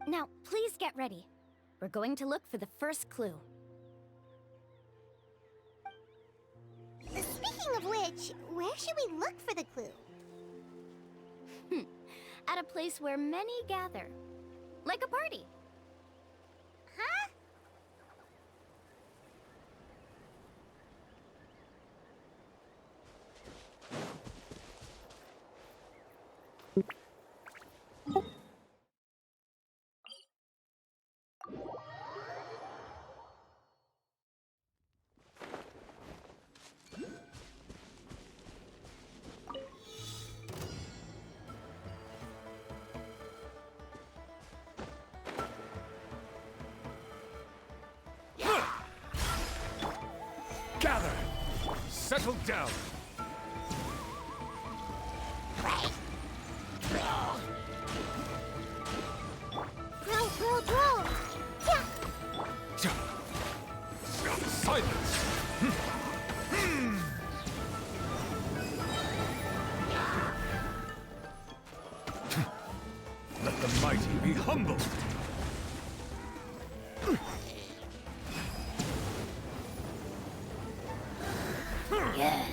Now, please get ready. We're going to look for the first clue. Speaking of which, where should we look for the clue? At a place where many gather. Like a party. Huh? Gather! Settle down! Roll! Yeah! Silence! Let the mighty be humble! Yeah.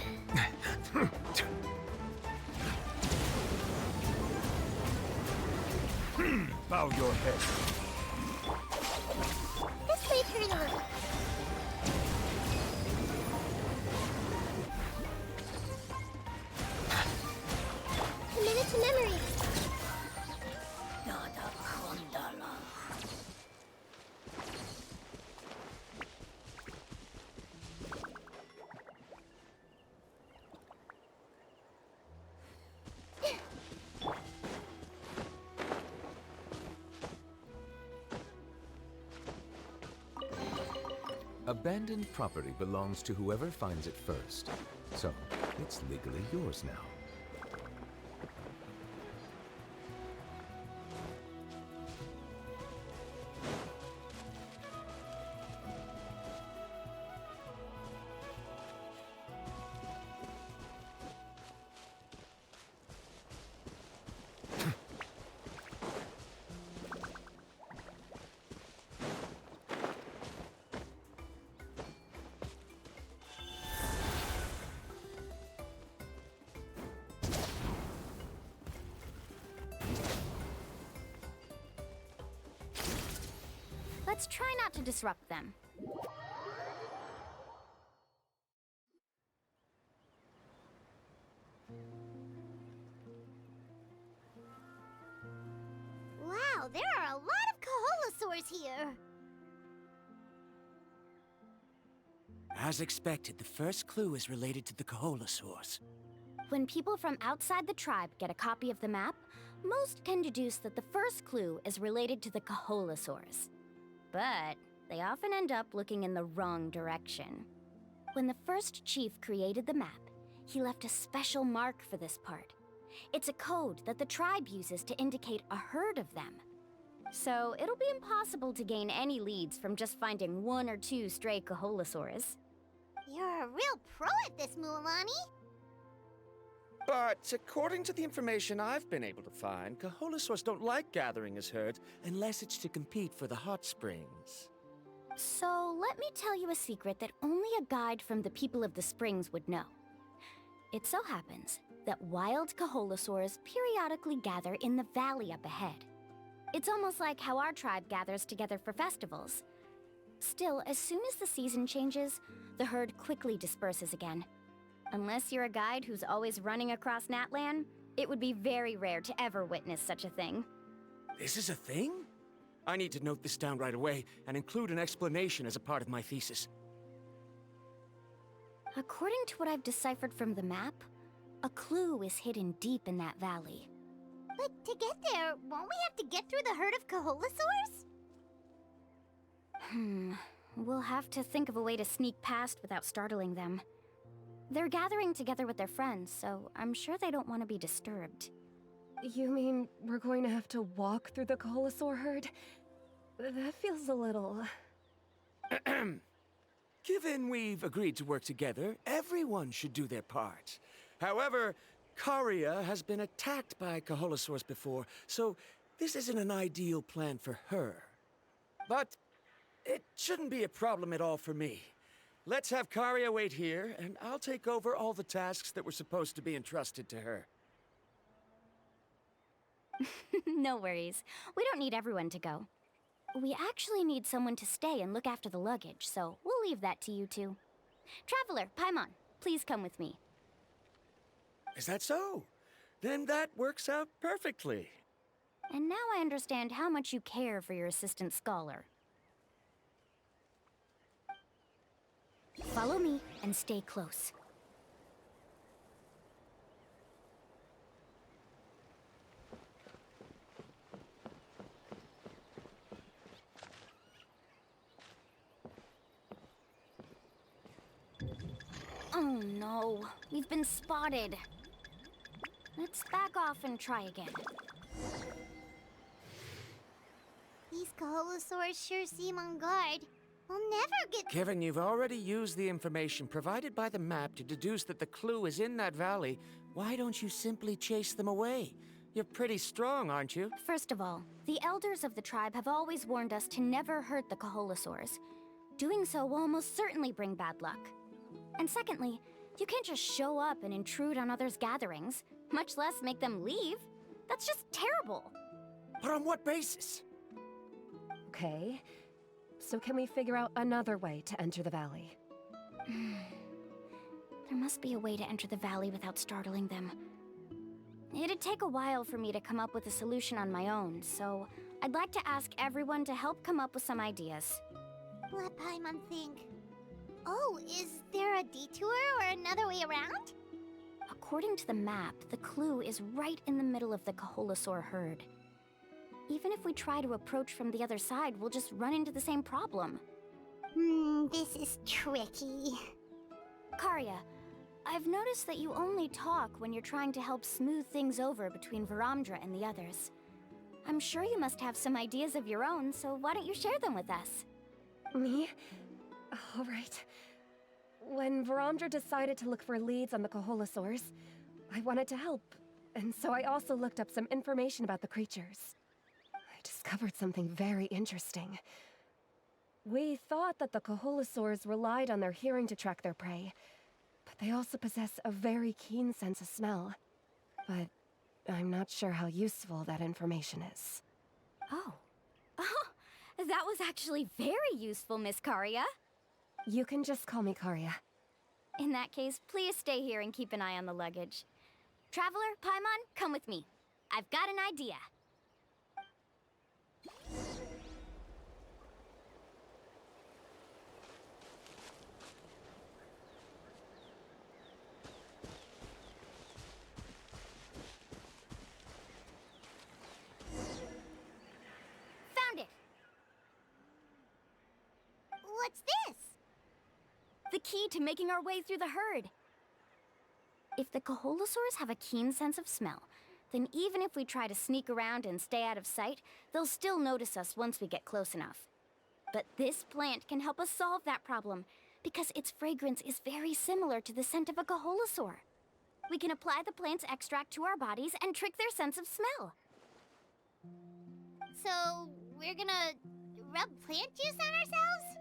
Bow your head. This way, turn a little. Commit it to memory. Abandoned property belongs to whoever finds it first, so it's legally yours now. Let's try not to disrupt them. Wow, there are a lot of Kaholasaurs here. As expected, the first clue is related to the Kaholasaurs. When people from outside the tribe get a copy of the map, most can deduce that the first clue is related to the Kaholasaurs. But they often end up looking in the wrong direction. When the first chief created the map, he left a special mark for this part. It's a code that the tribe uses to indicate a herd of them. So it'll be impossible to gain any leads from just finding 1 or 2 stray Kaholasaurs. You're a real pro at this, Mualani. But according to the information I've been able to find, Kaholasaurs don't like gathering as herds unless it's to compete for the hot springs. So let me tell you a secret that only a guide from the people of the springs would know. It so happens that wild Kaholasaurs periodically gather in the valley up ahead. It's almost like how our tribe gathers together for festivals. Still, as soon as the season changes, the herd quickly disperses again. Unless you're a guide who's always running across Natlan, it would be very rare to ever witness such a thing. This is a thing? I need to note this down right away and include an explanation as a part of my thesis. According to what I've deciphered from the map, a clue is hidden deep in that valley. But to get there, won't we have to get through the herd of Kaholasaurs? We'll have to think of a way to sneak past without startling them. They're gathering together with their friends, so I'm sure they don't want to be disturbed. You mean we're going to have to walk through the Kaholasaur herd? That feels a little... Given we've agreed to work together, everyone should do their part. However, Karia has been attacked by Kaholasaurs before, so this isn't an ideal plan for her. But it shouldn't be a problem at all for me. Let's have Karia wait here, and I'll take over all the tasks that were supposed to be entrusted to her. No worries. We don't need everyone to go. We actually need someone to stay and look after the luggage, so we'll leave that to you two. Traveler, Paimon, please come with me. Is that so? Then that works out perfectly. And now I understand how much you care for your assistant scholar. Follow me and stay close. Oh no, we've been spotted. Let's back off and try again. These Kaholasaurs sure seem on guard. We'll never get... Given you've already used the information provided by the map to deduce that the clue is in that valley, why don't you simply chase them away? You're pretty strong, aren't you? First of all, the elders of the tribe have always warned us to never hurt the Kaholasaurs. Doing so will almost certainly bring bad luck. And secondly, you can't just show up and intrude on others' gatherings, much less make them leave. That's just terrible. But on what basis? Okay, so can we figure out another way to enter the valley? There must be a way to enter the valley without startling them. It'd take a while for me to come up with a solution on my own, so I'd like to ask everyone to help come up with some ideas. Let Paimon think. Oh, is there a detour or another way around? According to the map, the clue is right in the middle of the Kaholasaur herd. Even if we try to approach from the other side, we'll just run into the same problem. This is tricky. Karia, I've noticed that you only talk when you're trying to help smooth things over between Varamdra and the others. I'm sure you must have some ideas of your own, so why don't you share them with us? Me? All right. When Varamdra decided to look for leads on the Kaholasaurs, I wanted to help, and so I also looked up some information about the creatures. I discovered something very interesting. We thought that the Kaholasaurs relied on their hearing to track their prey, but they also possess a very keen sense of smell. But I'm not sure how useful that information is. Oh, That was actually very useful, Miss Karia. You can just call me Karia. In that case, please stay here and keep an eye on the luggage. Traveler, Paimon, come with me. I've got an idea. Found it! What's this? The key to making our way through the herd. If the Kaholosaurs have a keen sense of smell, then even if we try to sneak around and stay out of sight, they'll still notice us once we get close enough. But this plant can help us solve that problem, because its fragrance is very similar to the scent of a Kaholosaur. We can apply the plant's extract to our bodies and trick their sense of smell. So, we're gonna rub plant juice on ourselves?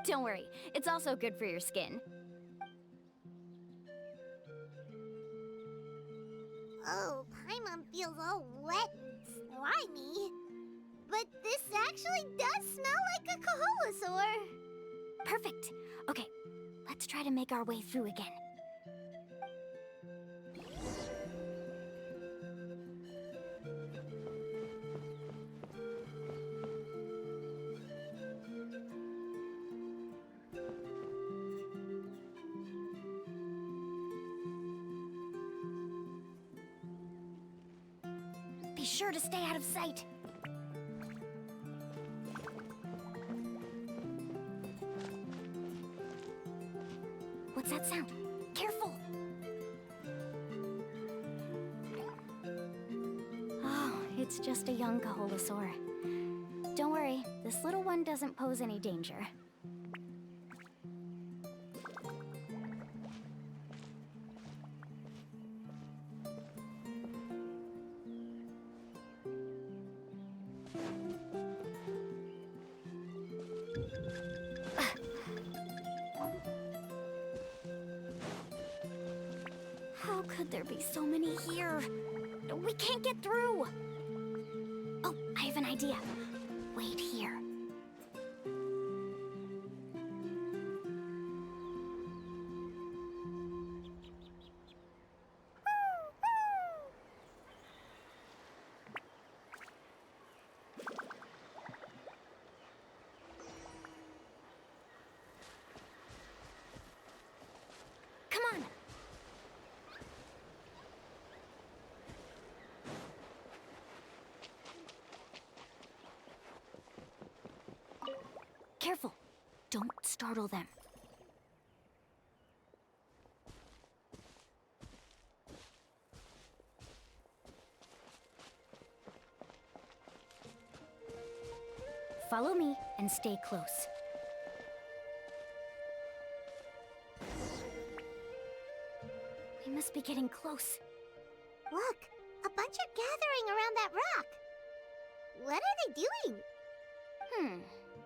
Don't worry, it's also good for your skin. Oh, Paimon feels all wet and slimy. But this actually does smell like a Kaholosaur. Perfect. Okay, let's try to make our way through again. Be sure to stay out of sight. What's that sound? Careful! Oh, it's just a young Kaholosaur. Don't worry, this little one doesn't pose any danger. How could there be so many here? We can't get through! Oh, I have an idea. Wait here. Come on! Careful! Don't startle them. Follow me and stay close. We must be getting close. Look, a bunch are gathering around that rock. What are they doing?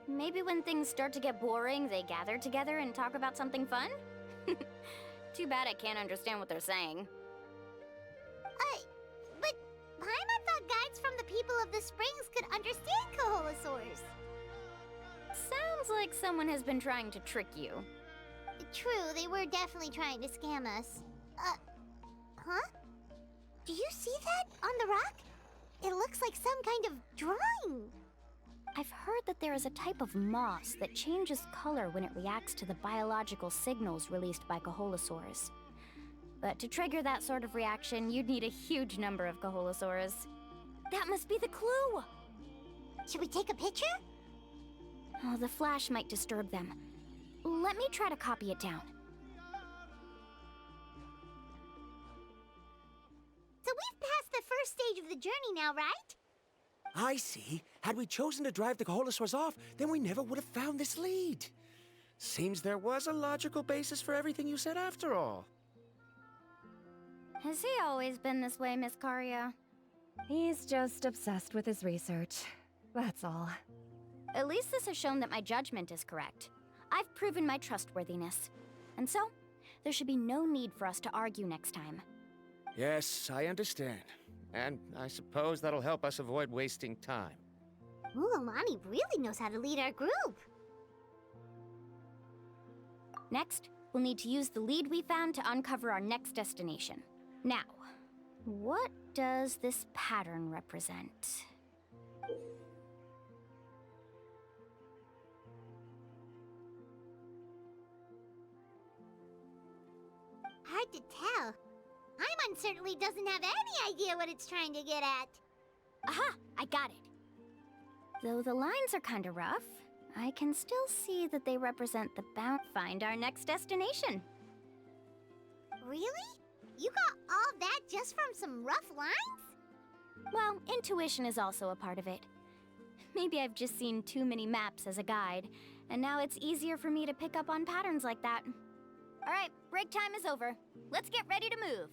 Maybe when things start to get boring, they gather together and talk about something fun? Too bad I can't understand what they're saying. But Paimon thought guides from the people of the springs could understand Kaholosaurs. Sounds like someone has been trying to trick you. True, they were definitely trying to scam us. Huh? Do you see that on the rock? It looks like some kind of drawing. I've heard that there is a type of moss that changes color when it reacts to the biological signals released by Kaholosaurs. But to trigger that sort of reaction, you'd need a huge number of Kaholosaurs. That must be the clue! Should we take a picture? Oh, the flash might disturb them. Let me try to copy it down. So we've passed the first stage of the journey now, right? I see. Had we chosen to drive the Kaholosaurs off, then we never would have found this lead. Seems there was a logical basis for everything you said after all. Has he always been this way, Miss Karia? He's just obsessed with his research. That's all. At least this has shown that my judgment is correct. I've proven my trustworthiness. And so, there should be no need for us to argue next time. Yes, I understand. And I suppose that'll help us avoid wasting time. Mualani really knows how to lead our group. Next, we'll need to use the lead we found to uncover our next destination. Now, what does this pattern represent? Hard to tell. Paimon certainly doesn't have any idea what it's trying to get at. Aha! I got it. Though the lines are kinda rough, I can still see that they represent the bound find our next destination. Really? You got all that just from some rough lines? Well, intuition is also a part of it. Maybe I've just seen too many maps as a guide, and now it's easier for me to pick up on patterns like that. Alright, break time is over. Let's get ready to move.